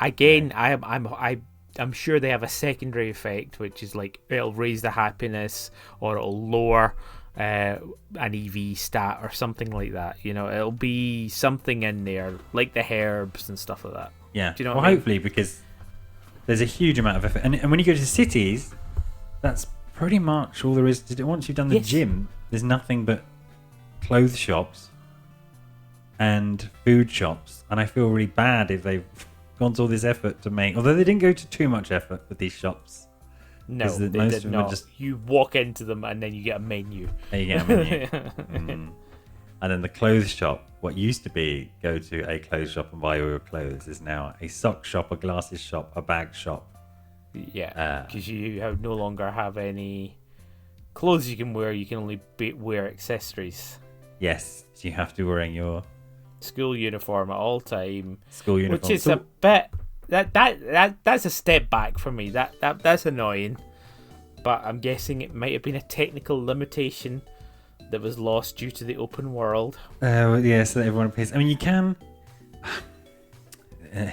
again. I'm sure they have a secondary effect, which is like it'll raise the happiness or it'll lower an EV stat or something like that. You know, it'll be something in there like the herbs and stuff like that. Yeah. Do you know well, what I mean? hopefully, because there's a huge amount of effort, and when you go to cities, that's pretty much all there is to do. Once you've done the gym, there's nothing but clothes shops and food shops, and I feel really bad if they've gone to all this effort to make. Although they didn't go to too much effort with these shops. No, they did not. You walk into them and then you get a menu. There you get a menu. And then the clothes shop, what used to be go to a clothes shop and buy all your clothes, is now a sock shop, a glasses shop, a bag shop. Yeah, because you no longer have any clothes you can wear. You can only wear accessories. Yes, so you have to be wearing your school uniform at all time. School uniform, which is a bit that's a step back for me. That's annoying. But I'm guessing it might have been a technical limitation that was lost due to the open world. Yeah, so that everyone appears. I mean, you can.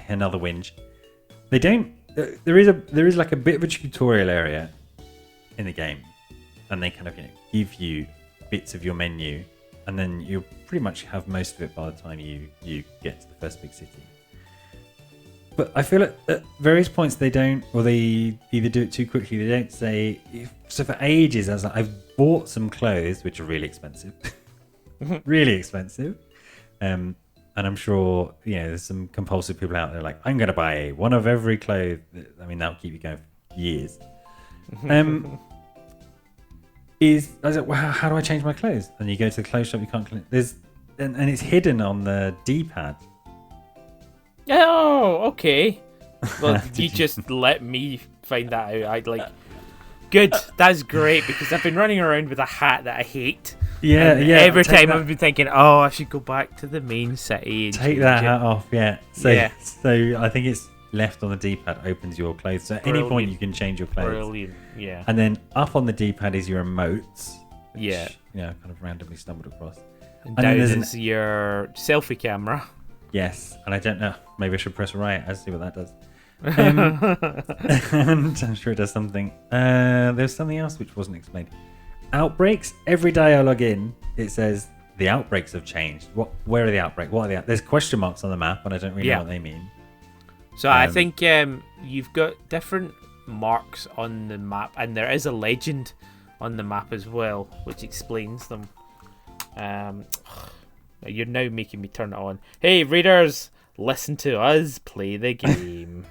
Another whinge. They don't. There is like a bit of a tutorial area in the game, and they kind of give you bits of your menu, and then you'll pretty much have most of it by the time you get to the first big city. But I feel at various points they don't, or they either do it too quickly. They don't say. So for ages, I was like, I've bought some clothes which are really expensive, really expensive. And I'm sure, there's some compulsive people out there like, I'm going to buy one of every clothes. I mean, that'll keep you going for years. I was like, well, how do I change my clothes? And you go to the clothes shop, you can't. And it's hidden on the D-pad. Oh, okay. Well, you just let me find that out. Good. That's great because I've been running around with a hat that I hate. Yeah. Every time I've been thinking, I should go back to the main city. And take that hat off, yeah. So I think it's left on the D-pad opens your clothes. So at any point you can change your clothes. Brilliant, yeah. And then up on the D-pad is your emotes. Which, yeah. Kind of randomly stumbled across. And down is your selfie camera. Yes, and I don't know. Maybe I should press right. I'll see what that does. And I'm sure it does something. There's something else which wasn't explained. Outbreaks. Every day I log in, it says the outbreaks have changed. Where are the outbreaks? What are the There's question marks on the map, and I don't really know what they mean. So I think you've got different marks on the map, and there is a legend on the map as well, which explains them. You're now making me turn it on. Hey, readers, listen to us play the game.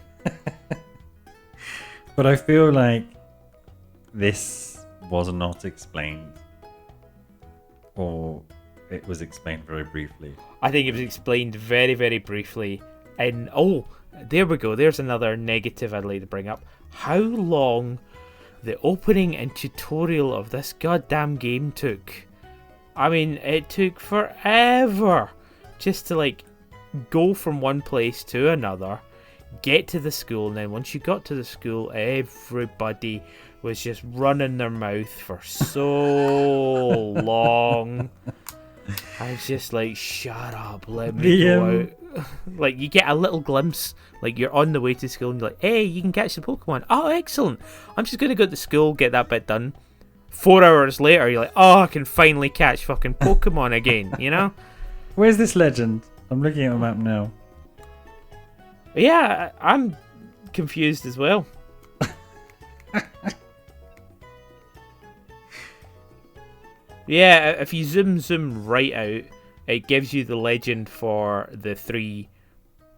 But I feel like this was not explained, or it was explained very briefly. I think it was explained very, very briefly. And there we go. There's another negative I'd like to bring up. How long the opening and tutorial of this goddamn game took. I mean, it took forever just to go from one place to another, get to the school, and then once you got to the school, everybody was just running their mouth for so long. I was just like, shut up, let me go out. You get a little glimpse, you're on the way to school and you're like, hey, you can catch the Pokemon. Oh, excellent. I'm just going to go to school, get that bit done. 4 hours later, you're like, I can finally catch fucking Pokemon again, you know? Where's this legend? I'm looking at a map now. Yeah, I'm confused as well. Yeah, if you zoom right out, it gives you the legend for the 3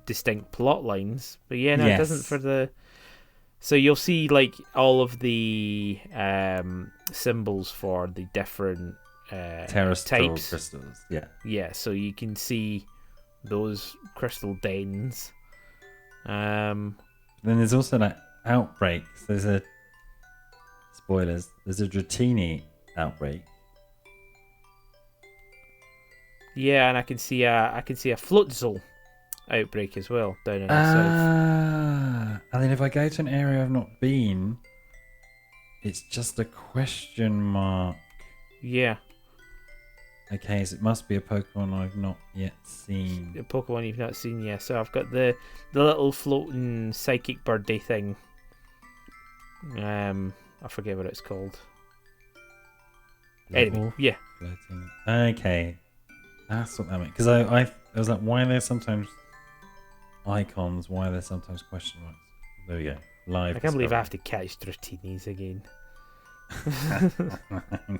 distinct plot lines. But yeah, no, It doesn't for the... So you'll see all of the symbols for the different terrestrial types. Crystals. Yeah, so you can see those crystal dens. Then there's also outbreaks. There's a spoilers. There's a Dratini outbreak. Yeah, and I can see a Floatzel outbreak as well down in the south. And then if I go to an area I've not been, it's just a question mark. Yeah. Okay, so it must be a Pokemon I've not yet seen. A Pokemon you've not seen yet. So I've got the little floating psychic birdie thing. I forget what it's called. Anyway, Little yeah. floating. Okay, that's what that meant. Because I was like, why are there sometimes icons? Why are there sometimes question marks? There we go. Live. I can't believe I have to catch Dratinis again.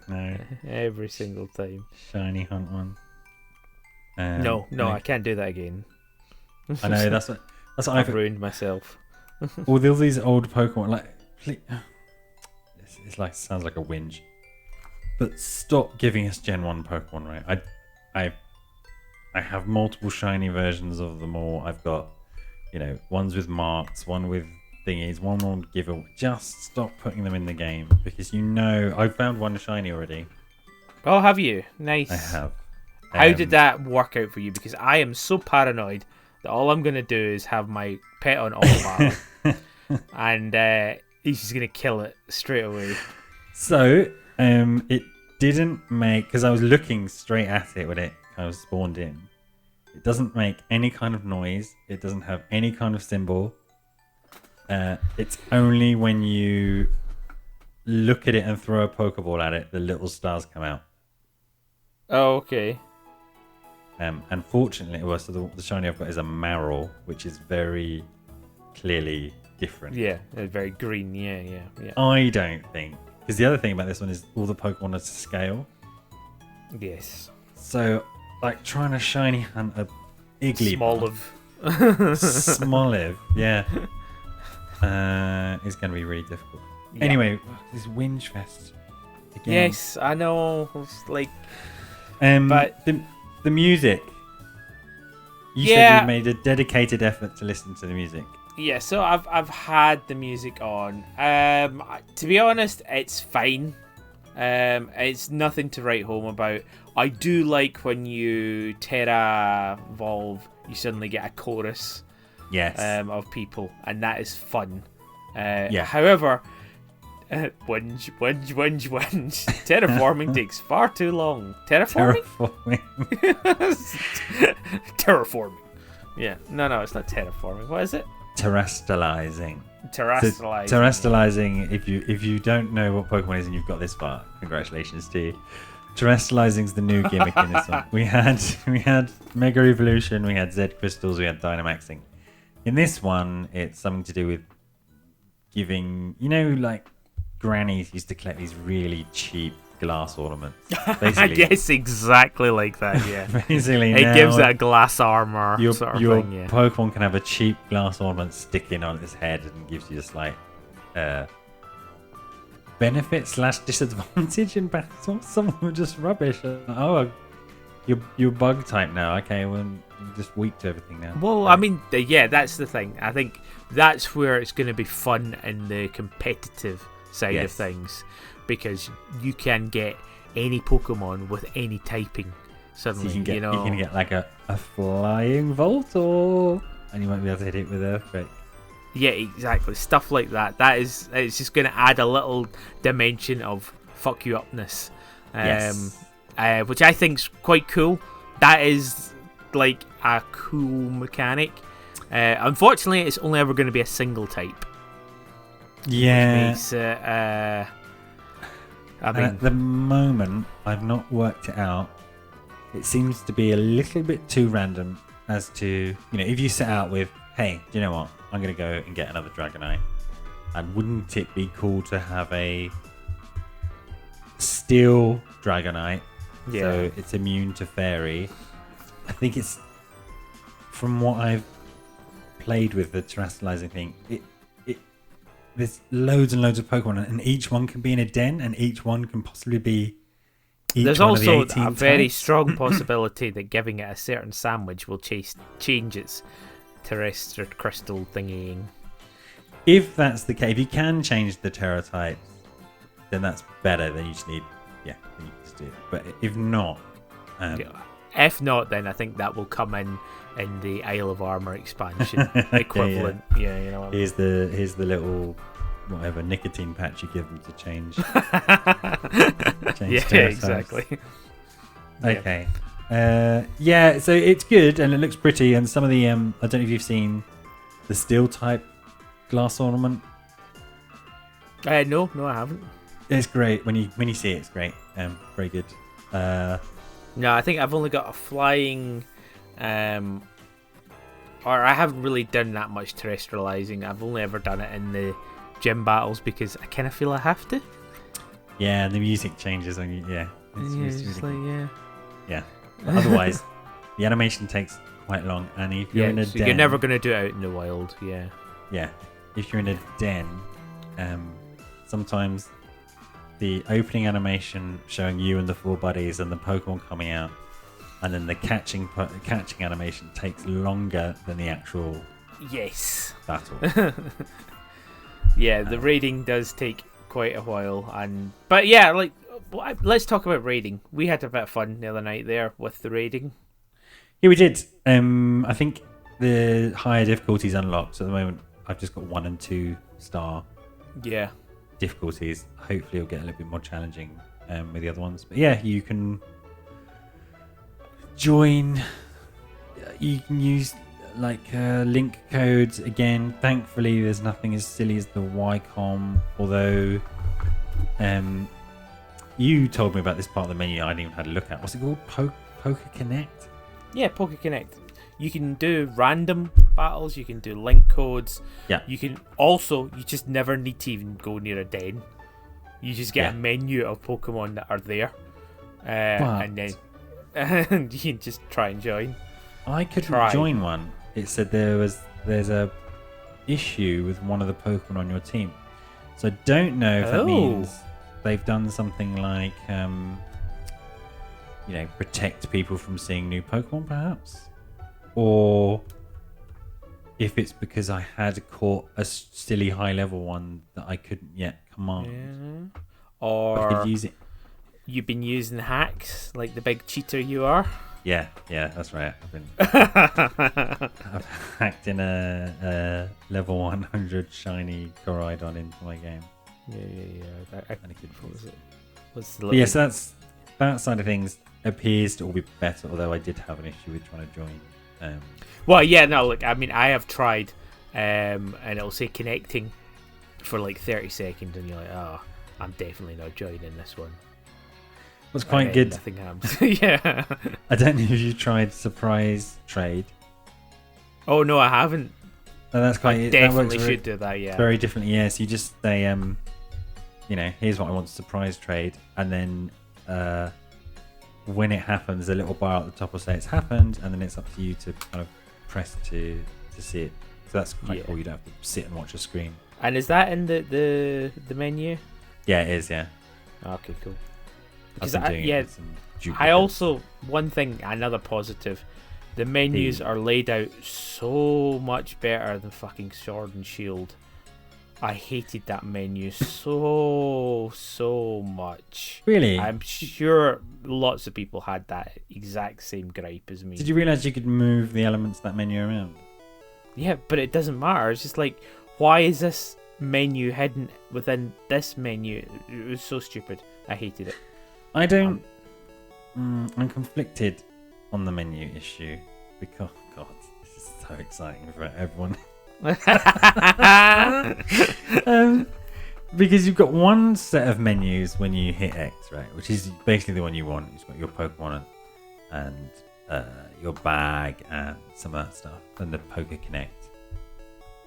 No. Every single time. Shiny hunt one. No, I can't do that again. I know that's what I've ruined myself. All these old Pokemon, like, it's like sounds like a whinge, but stop giving us Gen 1 Pokemon, right? I have multiple shiny versions of them all. I've got, ones with marks, one with thingies, one will give away. Just stop putting them in the game because I found one shiny already. Oh, have you? Nice. I have. How did that work out for you? Because I am so paranoid that all I'm going to do is have my pet on auto battle and he's just going to kill it straight away. So, it didn't make... Because I was looking straight at it when it kind of spawned in. It doesn't make any kind of noise. It doesn't have any kind of symbol. It's only when you look at it and throw a Pokeball at it, the little stars come out. Oh, okay. Unfortunately, so the shiny I've got is a Marrow, which is very clearly different. Yeah, very green. Yeah. I don't think, because the other thing about this one is all the Pokemon are to scale. Yes. So, like trying to shiny hunt a Igglybuff. Smoliv, yeah. It's going to be really difficult. Yeah. Anyway, this Whinge Fest. Again. Yes, I know. It's like, but the music. You said you made a dedicated effort to listen to the music. Yeah, so I've had the music on. To be honest, it's fine. It's nothing to write home about. I do like when you Terra Evolve, you suddenly get a chorus. Yes. Of people, and that is fun. Yeah. However, whinge. Terraforming takes far too long. Terraforming? Terraforming. Yeah. No, it's not terraforming. What is it? Terrestrializing. Terrestrializing. So, terrestrializing. If you don't know what Pokemon is and you've got this far, congratulations to you. Terrestrializing is the new gimmick in this one. We had Mega Evolution, we had Z Crystals, we had Dynamaxing. In this one, it's something to do with giving, like grannies used to collect these really cheap glass ornaments. Basically, yes, exactly like that, yeah. Basically, it gives that glass armor sort of your thing, yeah. Pokemon can have a cheap glass ornament sticking on its head and gives you just like benefit/disadvantage in battle. Some of them are just rubbish. Oh, you're bug type now. Okay, well, you're just weak to everything now. Well, I mean, yeah, that's the thing. I think that's where it's going to be fun in the competitive side of things, because you can get any Pokemon with any typing suddenly. So you can get like a flying Voltor, and you might be able to hit it with Earthquake. Yeah, exactly. Stuff like that. It's just going to add a little dimension of fuck you upness. Which I think's quite cool. That is like a cool mechanic. Unfortunately, it's only ever going to be a single type. Yeah. Which makes it, at the moment, I've not worked it out. It seems to be a little bit too random as to, if you set out with, hey, do you know what? I'm going to go and get another Dragonite. And wouldn't it be cool to have a Steel Dragonite? Yeah. So it's immune to Fairy. I think it's, from what I've played with the terrestrializing thing, there's loads and loads of Pokemon, and each one can be in a den, and each one can possibly be. There's also a very strong possibility that giving it a certain sandwich will change its terrestrial crystal thingying. If that's the case, if you can change the Terra types, then that's better. Then you just need, then you just do it. But if not, then I think that will come in the Isle of Armor expansion equivalent. Yeah, you know what I mean? Here's the little whatever nicotine patch you give them to change. Yeah, exactly. Okay. So it's good and it looks pretty, and some of the I don't know if you've seen the Steel type glass ornament. No, I haven't. It's great when you see it. It's great. Very good. No, I think I've only got a flying, or I haven't really done that much terrestrializing. I've only ever done it in the gym battles because I kind of feel I have to. Yeah, the music changes when you. Yeah, It's just like, yeah. Yeah. But otherwise, the animation takes quite long, and if you're in a so den, you're never going to do it out in the wild. Yeah. Yeah, if you're in a den, sometimes the opening animation showing you and the 4 buddies and the Pokemon coming out, and then the catching animation takes longer than the actual Yes. battle. Yeah, the raiding does take quite a while, but yeah, like let's talk about raiding. We had a bit of fun the other night there with the raiding. Yeah, we did. I think the higher difficulties unlocked. So at the moment, I've just got 1 and 2 star. Yeah. Difficulties. Hopefully, it'll get a little bit more challenging with the other ones. But yeah, you can join. You can use link codes again. Thankfully, there's nothing as silly as the YCOM. Although, you told me about this part of the menu I hadn't even had a look at. What's it called? Poker Connect. Yeah, Poke Connect. You can do random battles. You can do link codes. Yeah. You can also. You just never need to even go near a den. You just get a menu of Pokemon that are there, and then you can just try and join. I couldn't join one. It said there's a issue with one of the Pokemon on your team. So I don't know if that means they've done something like protect people from seeing new Pokemon, perhaps, or if it's because I had caught a silly high level one that I couldn't yet command, or I could use it. You've been using hacks like the big cheater you are. Yeah, that's right. I've hacked in a level 100 shiny Koraidon into my game. Yeah. Yes, that's that side of things appears to all be better. Although I did have an issue with trying to join. Well, yeah, no. Look, I mean, I have tried, and it'll say connecting for like 30 seconds, and you're like, oh, I'm definitely not joining this one. It's quite good. Nothing happens. Yeah. I don't know if you tried surprise trade. Oh no, I haven't. Oh, that's quite. I definitely should do that. Yeah. Very differently. Yes, you just say, here's what I want to surprise trade, and then when it happens, a little bar at the top will say it's happened, and then it's up to you to kind of press to see it. So that's quite cool. You don't have to sit and watch a screen. And is that in the menu? Yeah, it is. Yeah. Okay, cool. Because I also, another positive, the menus are laid out so much better than fucking Sword and Shield. I hated that menu so much. Really? I'm sure lots of people had that exact same gripe as me. Did you realise you could move the elements of that menu around? Yeah, but it doesn't matter. It's just like, why is this menu hidden within this menu? It was so stupid. I hated it. I don't. I'm conflicted on the menu issue because, God, this is so exciting for everyone. Because you've got one set of menus when you hit X, right? Which is basically the one you want. You've got your Pokemon and your bag and some other stuff, and the Poke Connect.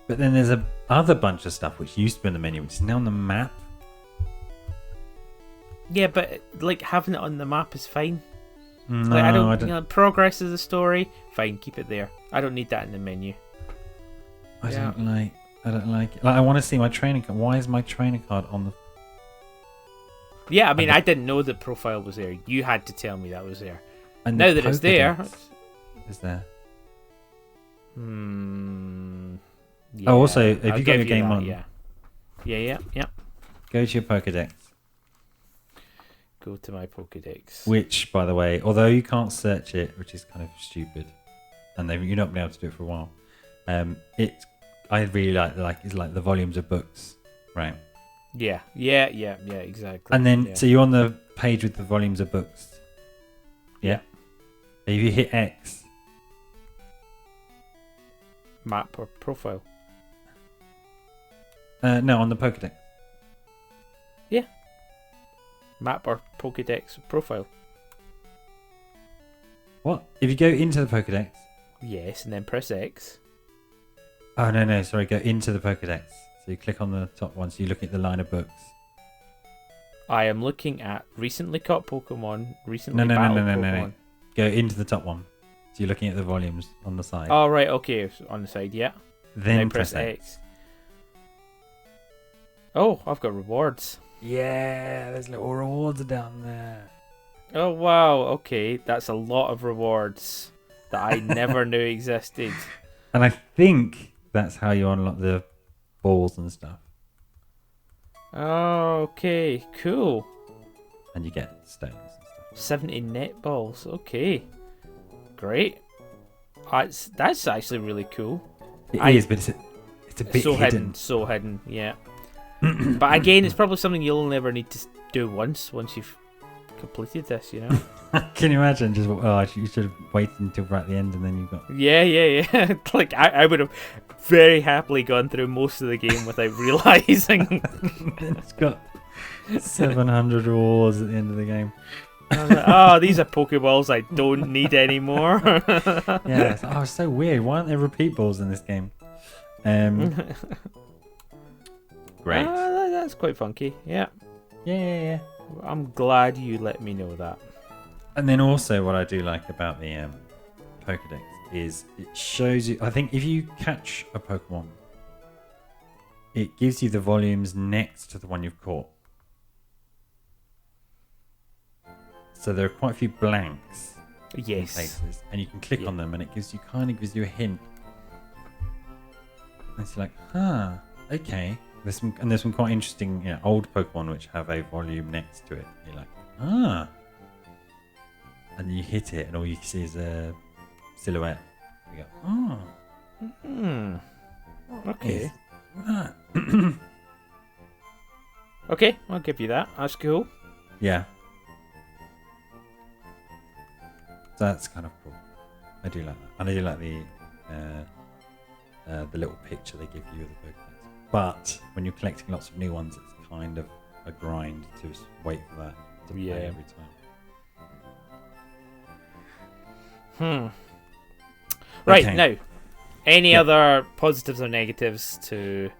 But then there's a other bunch of stuff which used to be on the menu, which is now on the map. Yeah, but like having it on the map is fine. No, like, I don't. Progress of the story, fine, keep it there. I don't need that in the menu. I don't like it. Like, I want to see my training card. Why is my training card on the? Yeah, I mean, I didn't know the profile was there. You had to tell me that was there. And now that it's there, is there? Yeah, oh, also, if you got your game on, yeah. Go to your Pokedex. Go to my Pokedex. Which, by the way, although you can't search it, which is kind of stupid, and you've not been able to do it for a while, I really like it's like the volumes of books, right? Yeah, exactly. And then so you're on the page with the volumes of books. Yeah. If you hit X, map or profile. No, on the Pokedex. Yeah. Map or Pokédex profile. What? If you go into the Pokédex? Yes, and then press X. Oh, no, sorry. Go into the Pokédex. So you click on the top one, so you look at the line of books. I am looking at recently caught Pokemon, recently No. battled Pokemon. Go into the top one. So you're looking at the volumes on the side. Oh, right, okay, on the side, yeah. Then press X. Oh, I've got rewards. Yeah, there's little rewards down there. Oh, wow, okay, that's a lot of rewards that I never knew existed. And I think that's how you unlock the balls and stuff. Oh, okay, cool. And you get stones and stuff. 70 net balls, okay. Great. That's actually really cool. It is, but it's a bit hidden. So hidden, yeah. But again, it's probably something you'll never need to do once you've completed this, you know? Can you imagine? Just you should have waited until right at the end and then you've got... Yeah. Like, I would have very happily gone through most of the game without realising. It's got 700 rewards at the end of the game. I was like, oh, these are Pokeballs I don't need anymore. Yeah, it's so weird. Why aren't there repeat balls in this game? Great. That's quite funky, yeah. Yeah. I'm glad you let me know that. And then also what I do like about the Pokédex is it shows you... I think if you catch a Pokemon, it gives you the volumes next to the one you've caught. So there are quite a few blanks in places, and you can click on them, and it gives you a hint. And it's like, okay. There's some quite interesting, old Pokemon which have a volume next to it. You're like, and you hit it, and all you see is a silhouette. You go, okay. That? Okay, I'll give you that. That's cool. Yeah. So that's kind of cool. I do like that. And I do like the little picture they give you of the Pokédex. But when you're collecting lots of new ones, it's kind of a grind to wait for that to play every time. Right, okay. now, any other positives or negatives to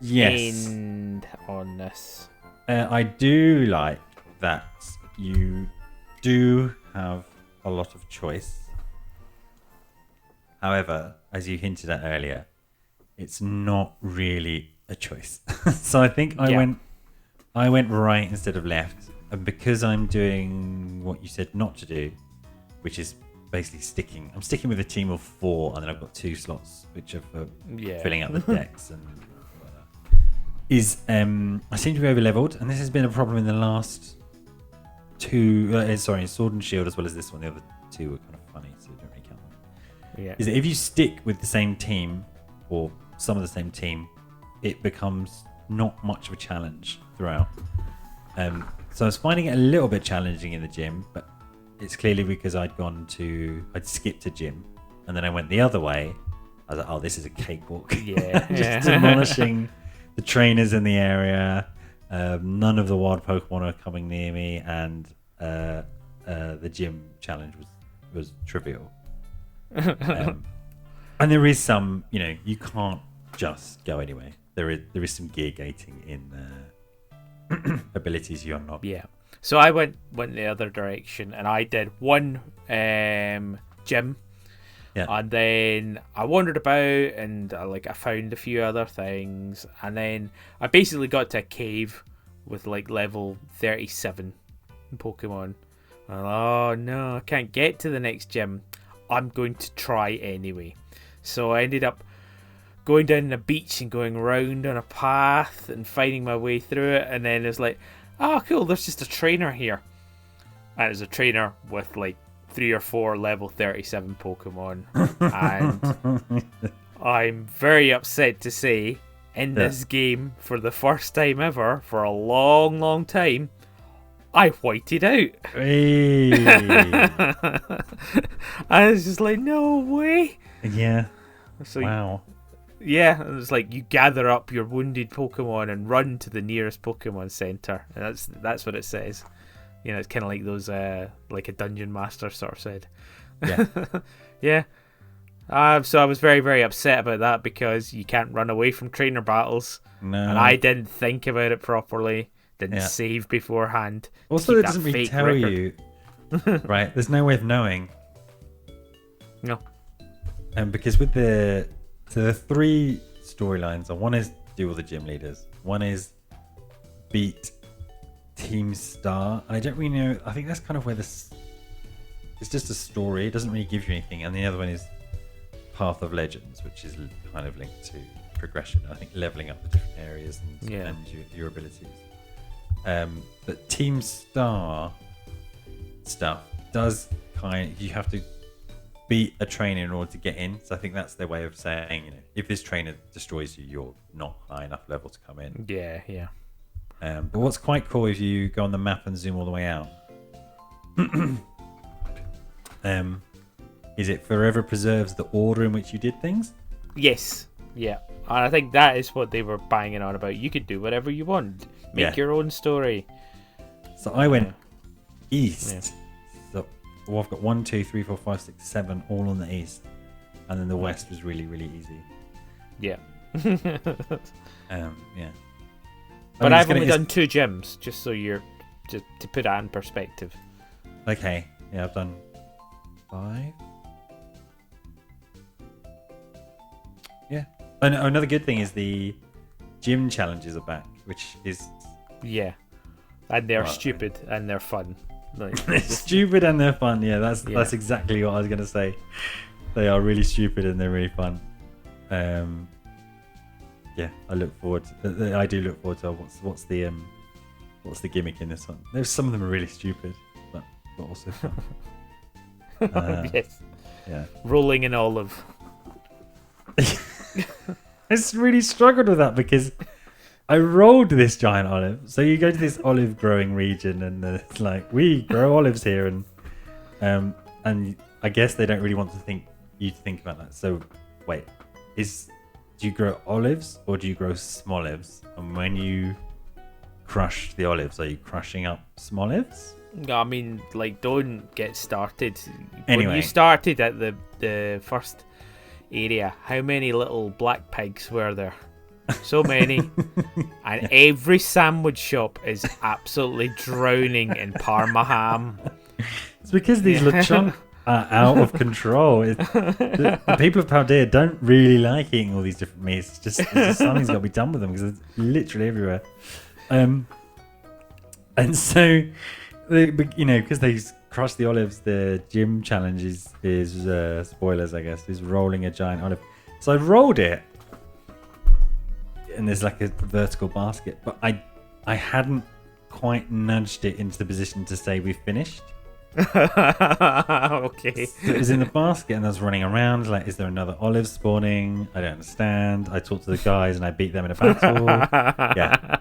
end on this? I do like that you do have a lot of choice. However, as you hinted at earlier, it's not really a choice. So I think I went right instead of left, and because I'm doing what you said not to do, which is basically I'm sticking with a team of 4, and then I've got 2 slots which are for filling out the decks and I seem to be over leveled, and this has been a problem in the last 2 Sword and Shield as well as this one. The other 2 were kind of funny, so you don't really count them. Is that if you stick with the same team or some of the same team, it becomes not much of a challenge throughout. So I was finding it a little bit challenging in the gym, but it's clearly because I'd skipped a gym, and then I went the other way. I was like, oh, this is a cakewalk. Just demolishing the trainers in the area. None of the wild Pokemon are coming near me, and the gym challenge was trivial. And there is some, you can't just go anyway. There is some gear gating in abilities you unlock. Yeah. So I went the other direction, and I did one gym. Yeah. And then I wandered about, and I found a few other things, and then I basically got to a cave with level 37 Pokemon. And, oh no, I can't get to the next gym. I'm going to try anyway. So I ended up going down the beach and going round on a path and finding my way through it, and then it's like, oh cool, there's just a trainer here. And it's a trainer with 3 or 4 level 37 Pokemon. And I'm very upset to say, in this game, for the first time ever, for a long, long time, I whited out. Hey. I was just like, no way. Yeah. So, wow. Yeah, and it's like you gather up your wounded Pokemon and run to the nearest Pokemon Center, and that's what it says. You know, it's kind of like those, like a dungeon master sort of said. Yeah. Yeah. So I was very, very upset about that because you can't run away from trainer battles. No. And I didn't think about it properly. Didn't save beforehand. Also, it doesn't really tell you. Right? There's no way of knowing. No. Because with the 3 storylines, one is do all the gym leaders. One is beat Team Star. And I don't really know. I think that's kind of where it's just a story. It doesn't really give you anything. And the other one is Path of Legends, which is kind of linked to progression. I think leveling up the different areas and your abilities. But Team Star stuff does you have to beat a trainer in order to get in. So I think that's their way of saying, you know, if this trainer destroys you, you're not high enough level to come in. Yeah. But what's quite cool if you go on the map and zoom all the way out, is it forever preserves the order in which you did things? Yes. Yeah. And I think that is what they were banging on about. You could do whatever you want. Make your own story. So I went east. Yeah. So I've got 1, 2, 3, 4, 5, 6, 7 all on the east. And then the west was really, really easy. Yeah. Yeah. But I've only done 2 gyms, just so you're to put that in perspective. Okay. Yeah, I've done 5. Yeah. And another good thing is the gym challenges are back, which is... Yeah. And they're stupid and they're fun. Like, they're stupid and they're fun. Yeah, that's exactly what I was going to say. They are really stupid and they're really fun. Yeah, I look forward to, I do look forward to what's the gimmick in this one. There's some of them are really stupid, but also fun. Yes. Yeah. Rolling in olive. I just really struggled with that because I rolled this giant olive. So you go to this olive growing region and it's like, we grow olives here, and I guess they don't really want you to think about that. So wait, do you grow olives or do you grow smolives? And when you crush the olives, are you crushing up smolives? No, I mean, like, don't get started. Anyway. When you started at the first area, how many little black pigs were there? So many. And every sandwich shop is absolutely drowning in Parma ham. It's because these lechon are out of control. The people of Paldea don't really like eating all these different meats. It's just something's got to be done with them because it's literally everywhere. And so, because they crush the olives, the gym challenge is spoilers, I guess, is rolling a giant olive. So I rolled it, and there's like a vertical basket, but I hadn't quite nudged it into the position to say we finished. Okay. So it was in the basket, and I was running around like, is there another olive spawning? I don't understand. I talked to the guys, and I beat them in a battle. Yeah.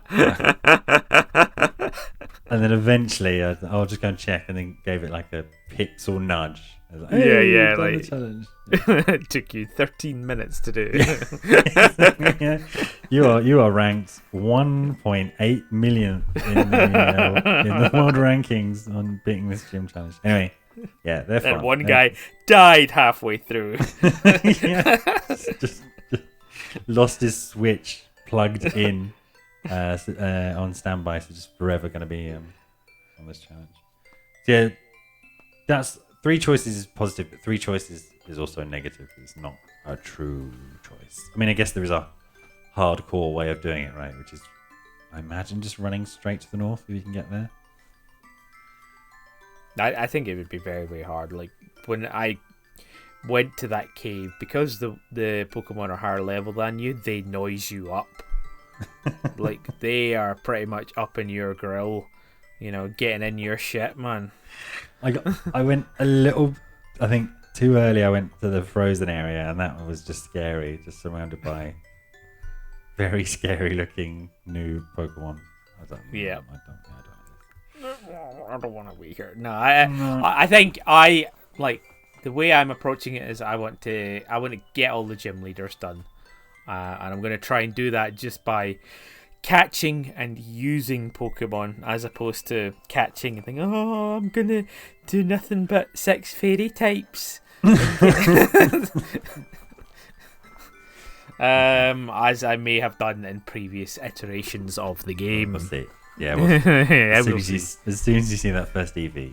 And then eventually, I'll just go and check, and then gave it like a pixel nudge. I was like, hey, like challenge. It took you 13 minutes to do. Yeah. You are ranked 1.8 millionth in the world rankings on beating this gym challenge. Anyway, yeah, they're fun. And one guy died halfway through. Yeah, just lost his Switch plugged in. On standby, so just forever going to be on this challenge. So yeah, that's 3 choices is positive, but 3 choices is also negative. It's not a true choice. I mean, I guess there is a hardcore way of doing it, right? Which is, I imagine, just running straight to the north if you can get there. I think it would be very, very hard. Like, when I went to that cave, because the Pokemon are higher level than you, they noise you up. Like, they are pretty much up in your grill, getting in your shit, man. I went a little, I think too early. I went to the frozen area, and that was just scary, just surrounded by very scary looking new Pokemon. I don't want to be here. No, I think the way I'm approaching it is I want to get all the gym leaders done. and I'm going to try and do that just by catching and using Pokemon, as opposed to catching and thinking, oh, I'm going to do nothing but 6 fairy types. As I may have done in previous iterations of the game. We'll see. Yeah, as soon as you see that first EV,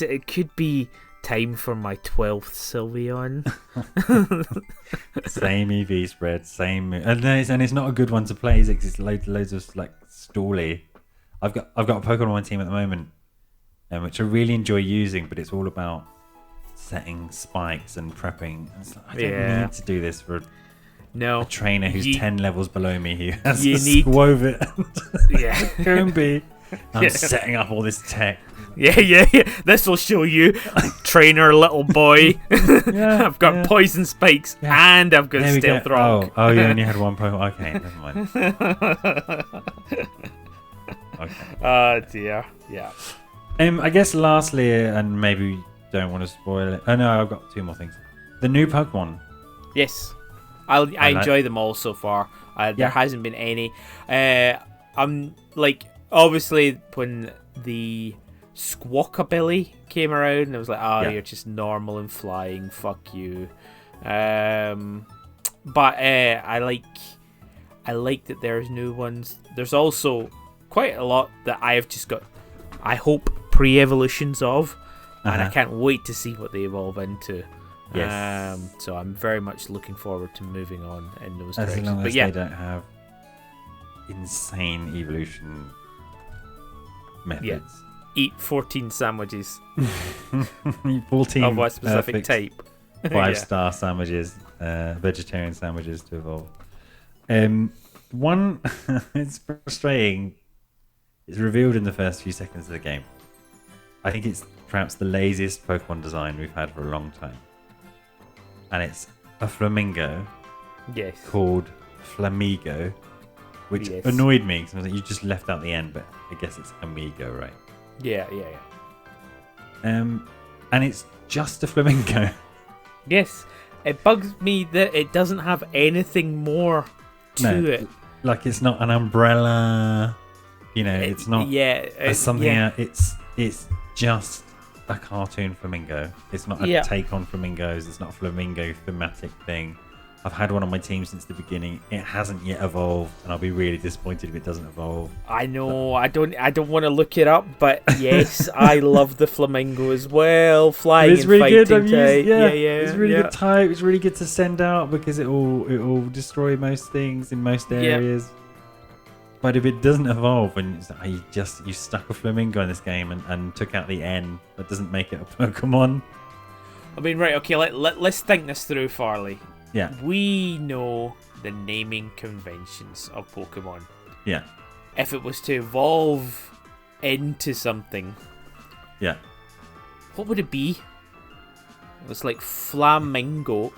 it could be time for my 12th Sylveon. Same EV spread, same, and it's not a good one to play, is it? 'Cause it's loads of like stally. I've got a Pokemon on my team at the moment, which I really enjoy using, but it's all about setting spikes and prepping. It's like, I don't need to do this for a trainer who's 10 levels below me who has to squove it. Coombe. I'm setting up all this tech. Yeah. This will show you, trainer little boy. I've got poison spikes and I've got stealth rock. Oh, you only had one Pokemon. Okay, never mind. Okay. Oh dear. Yeah. I guess lastly, and maybe we don't want to spoil it. Oh no, I've got 2 more things. The new Pokemon. Yes, I enjoy them all so far. There hasn't been any. I'm like, obviously when the Squawkabilly came around, I was like, you're just normal and flying. Fuck you. But I like that there's new ones. There's also quite a lot that I've just got, I hope, pre-evolutions of, and I can't wait to see what they evolve into. Yes. So I'm very much looking forward to moving on in those directions. As long as they don't have insane evolution methods. Yeah. Eat 14 sandwiches. Eat 14 of a specific type. 5-star sandwiches, vegetarian sandwiches to evolve. One, it's frustrating. It's revealed in the first few seconds of the game. I think it's perhaps the laziest Pokemon design we've had for a long time. And it's a flamingo called Flamigo, which annoyed me because I was like, you just left out the end, but I guess it's Amigo, right? Yeah. And it's just a flamingo. Yes. It bugs me that it doesn't have anything more to it. Like, it's not an umbrella. It's not something else. It's just a cartoon flamingo. It's not a take on flamingos. It's not a flamingo thematic thing. I've had one on my team since the beginning. It hasn't yet evolved, and I'll be really disappointed if it doesn't evolve. I know. I don't want to look it up, but yes, I love the flamingo as well. Flying and really fighting good. type. It's really good type. It's really good to send out because it will destroy most things in most areas. Yeah. But if it doesn't evolve, and it's like you stuck a flamingo in this game and took out the N, that doesn't make it a Pokemon. I mean, right? Okay, let's think this through, Farley. Yeah. We know the naming conventions of Pokemon. Yeah. If it was to evolve into something, what would it be? It's like Flamigo.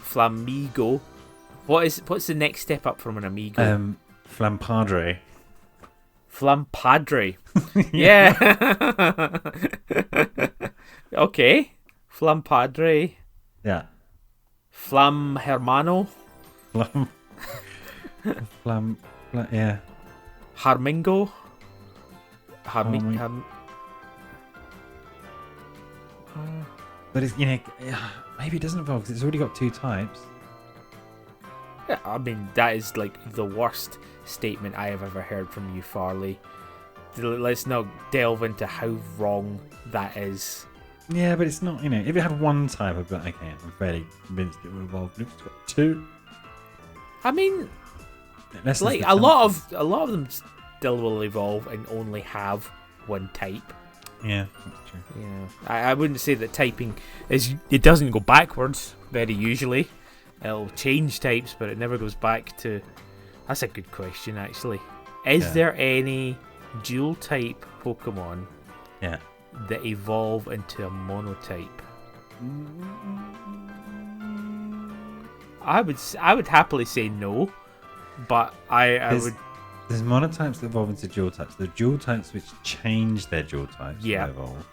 What's the next step up from an Amigo? Flampadre. Flampadre. Yeah. Okay. Flampadre. Yeah. Flam Hermano. Yeah. Harmingo. But it's, maybe it doesn't evolve because it's already got 2 types. Yeah, I mean, that is like the worst statement I have ever heard from you, Farley. Let's not delve into how wrong that is. Yeah, but it's not, if it had 1 type, I'd be like, okay, I'm fairly convinced it would evolve. But if it's got 2. I mean, like a lot of them still will evolve and only have 1 type. Yeah, that's true. Yeah, I wouldn't say that typing it doesn't go backwards very usually. It'll change types, but it never goes back to. That's a good question, actually. Is there any dual type Pokemon that evolve into a monotype? I would happily say no, but I would. There's monotypes that evolve into dual types. The dual types which change their dual types. Yeah. Evolve.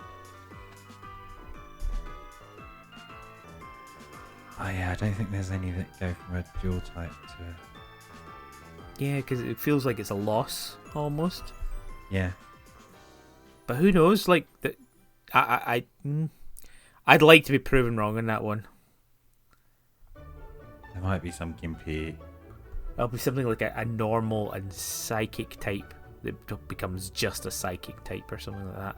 Oh yeah, I don't think there's any that go from a dual type to. Yeah, because it feels like it's a loss almost. Yeah. But who knows? Like I'd like to be proven wrong on that one. There might be some gimpy. It'll be something like a normal and psychic type that becomes just a psychic type or something like that.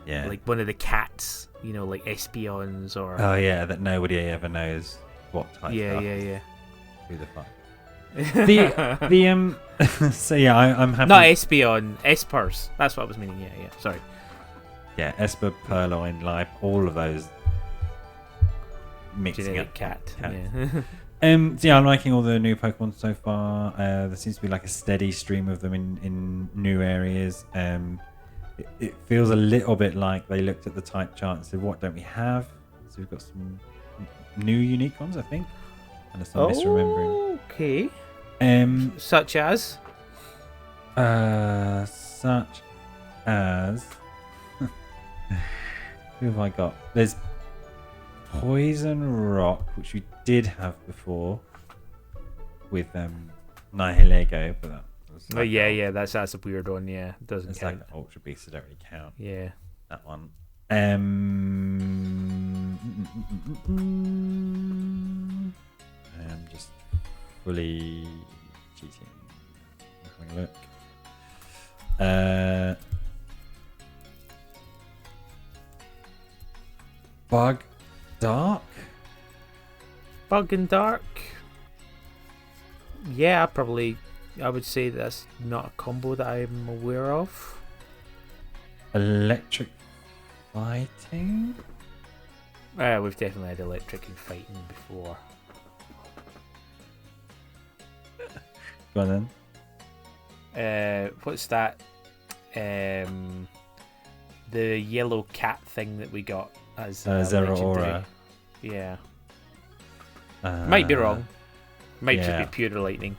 Yeah. Like one of the cats, like Espeons or. Oh yeah, that nobody ever knows what type. Yeah. Who the fuck? So yeah, I'm happy. Not Espeon, Espers. That's what I was meaning. Yeah. Sorry. Yeah, Esper, Purloin, Life, all of those mixing Genetic up. cat. Cats. Yeah. So yeah, I'm liking all the new Pokemon so far. There seems to be like a steady stream of them in new areas. It feels a little bit like they looked at the type chart and said, "What don't we have?" So we've got some new unique ones, I think. Unless I'm misremembering. Okay. Such as. Who have I got? There's Poison Rock, which we did have before with Nihilego, but that was Oh yeah, that's a weird one. Yeah, doesn't it's count. like Ultra Beast, so don't really count. Yeah, that one. I'm just fully cheating. Having a look. Bug Dark? Bug and Dark. Yeah, I would say that's not a combo that I'm aware of. Electric Fighting? We've definitely had electric and fighting before. Go on then. What's that? The yellow cat thing that we got as Zero legendary. Aura. Yeah. Might be wrong. Might yeah. just be pure lightning.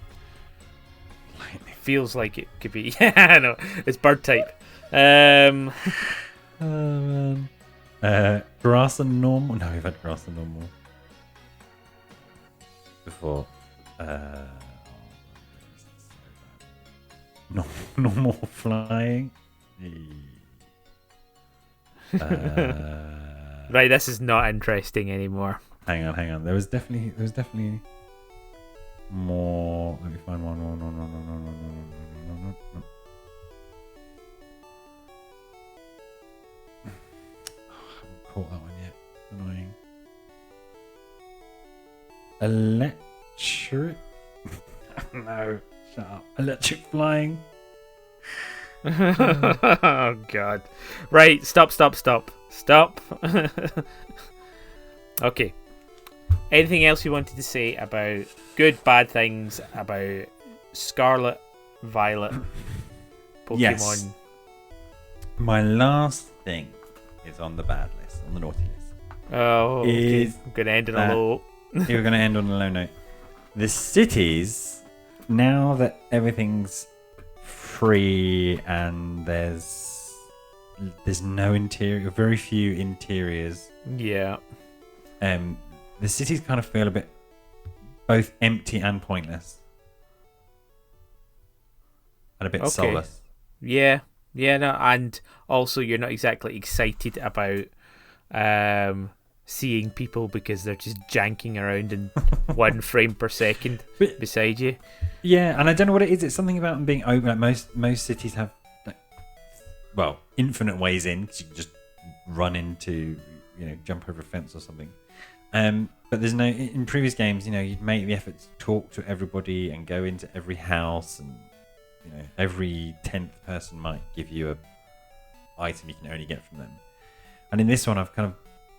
Feels like it could be. Yeah, no, it's bird type. Oh man. Grass and normal. No, we've had grass and normal before. Normal flying. Right, this is not interesting anymore. Hang on. There was definitely more. Let me find one. No. I haven't caught that one yet. Annoying. Electric. No, shut up. Electric flying. Oh god. Right, stop. Okay. Anything else you wanted to say about good, bad things about Scarlet, Violet, Pokemon? Yes. My last thing is on the bad list, on the naughty list. Oh, okay. I'm going to end on a low. You're going to end on a low note. The cities, now that everything's free and there's no interior, very few interiors. Yeah. The cities kind of feel a bit both empty and pointless. And a bit soulless. Yeah, no, and also you're not exactly excited about seeing people because they're just janking around in 1 frame per second beside you. Yeah, and I don't know what it is. It's something about them being open. Like most cities have, infinite ways in. So you can just run into, jump over a fence or something. But there's no. In previous games, you'd make the effort to talk to everybody and go into every house, and every 10th person might give you a item you can only get from them. And in this one, I've kind of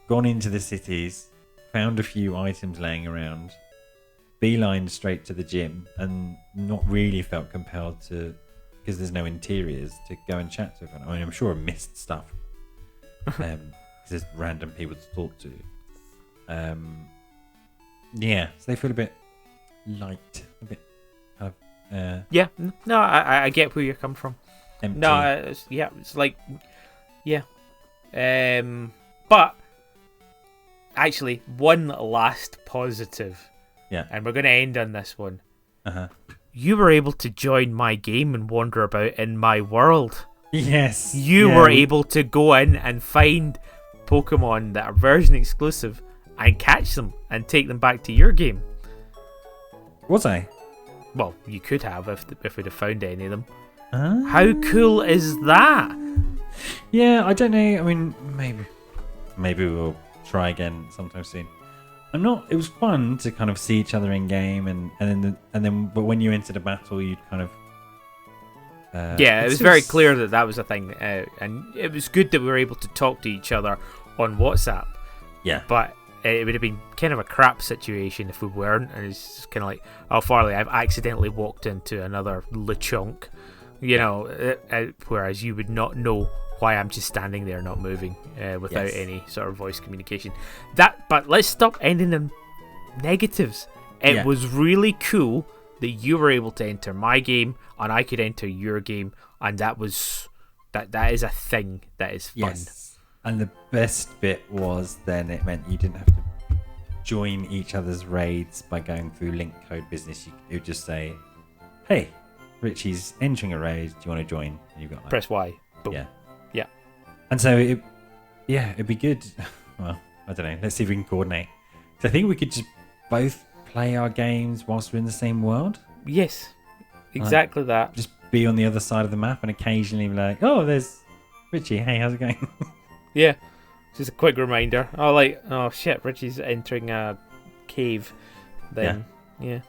gone into the cities, found a few items laying around, beelined straight to the gym, and not really felt compelled to, because there's no interiors, to go and chat to everyone. I mean, I'm sure I missed stuff. Because there's random people to talk to. Yeah, so they feel a bit light, a bit kind of. Yeah, no, I get where you're coming from. Empty. No, it's like, yeah. But actually, one last positive. Yeah. And we're going to end on this one. Uh-huh. You were able to join my game and wander about in my world. Yes. You were able to go in and find Pokemon that are version exclusive and catch them and take them back to your game. Was I? Well, you could have if we'd have found any of them. How cool is that? Yeah, I don't know. I mean, maybe we'll try again sometime soon. It was fun to kind of see each other in game, and then but when you entered a battle, you'd kind of. It was very clear that was a thing, and it was good that we were able to talk to each other on WhatsApp. Yeah. But it would have been kind of a crap situation if we weren't, and it's just kind of like, oh, Farley, I've accidentally walked into another Lechonk, whereas you would not know why I'm just standing there not moving without any sort of voice communication. But let's stop ending in negatives. It was really cool that you were able to enter my game and I could enter your game, and that is a thing that is fun. Yes. And the best bit was then it meant you didn't have to join each other's raids by going through link code business. You would just say, hey, Richie's entering a raid, do you want to join? And you got like, press Y. Boom. Yeah. And so it'd be good. Well, I don't know. Let's see if we can coordinate. So I think we could just both play our games whilst we're in the same world. Yes, exactly that. Just be on the other side of the map and occasionally be like, oh, there's Richie. Hey, how's it going? Yeah, just a quick reminder. Oh shit, Richie's entering a cave. Then, yeah.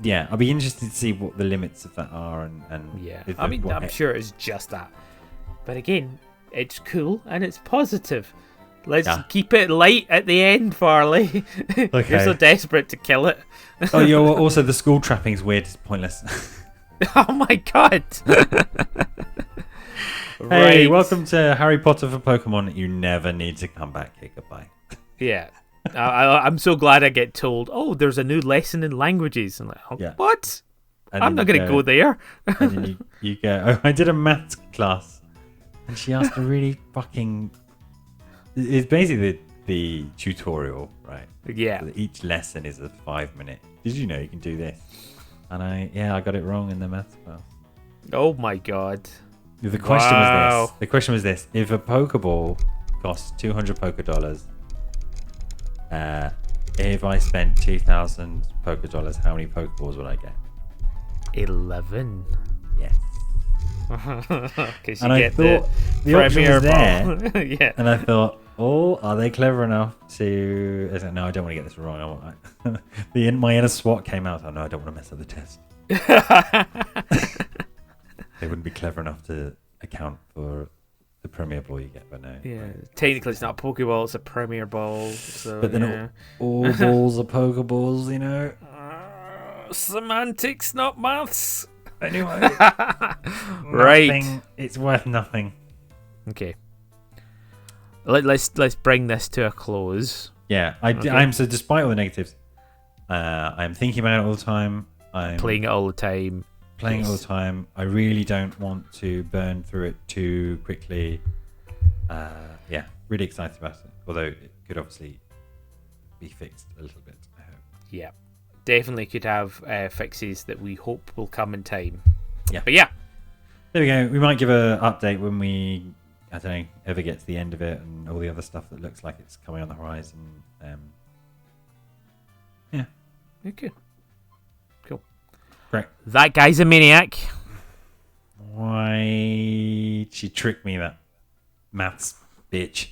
Yeah, I'll be interested to see what the limits of that are, and yeah. I'm sure it's just that. But again, it's cool and it's positive. Let's keep it light at the end, Farley. Okay. You're so desperate to kill it. Oh, yeah. Well, also, the school trapping's weird. It's pointless. Oh my god. Hey, welcome to Harry Potter for Pokemon. You never need to come back here. Goodbye. Yeah. I'm so glad I get told, oh, there's a new lesson in languages. I'm like, what? I'm not going to go there. And then you go, oh, I did a maths class. And she asked a really fucking... It's basically the tutorial, right? Yeah. So each lesson is a 5-minute. Did you know you can do this? And I got it wrong in the maths class. Oh my god. The question was this. The question was this. If a Pokeball costs 200 Pokedollars, if I spent 2,000 Pokedollars, how many Pokeballs would I get? 11. Yes. Because you get the option was there. Yeah. And I thought, oh, are they clever enough to... I said, no, I don't want to get this wrong. My inner SWAT came out. Oh, no, I don't want to mess up the test. They wouldn't be clever enough to account for the Premier Ball you get, but no. Yeah, technically it's not a Pokeball, it's a Premier Ball. So, but then all balls are Pokeballs, you know? Semantics, not maths. Anyway. Right. It's worth nothing. Okay. Let's bring this to a close. Yeah, I'm so despite all the negatives, I'm thinking about it all the time. I'm playing it all the time. Playing it all the time. I really don't want to burn through it too quickly. Yeah, really excited about it. Although it could obviously be fixed a little bit, I hope. Yeah, definitely could have fixes that we hope will come in time. Yeah. But yeah. There we go. We might give an update when we, I don't know, ever get to the end of it and all the other stuff that looks like it's coming on the horizon. Yeah. Okay. Cool. Great. That guy's a maniac. Why she tricked me, that maths bitch.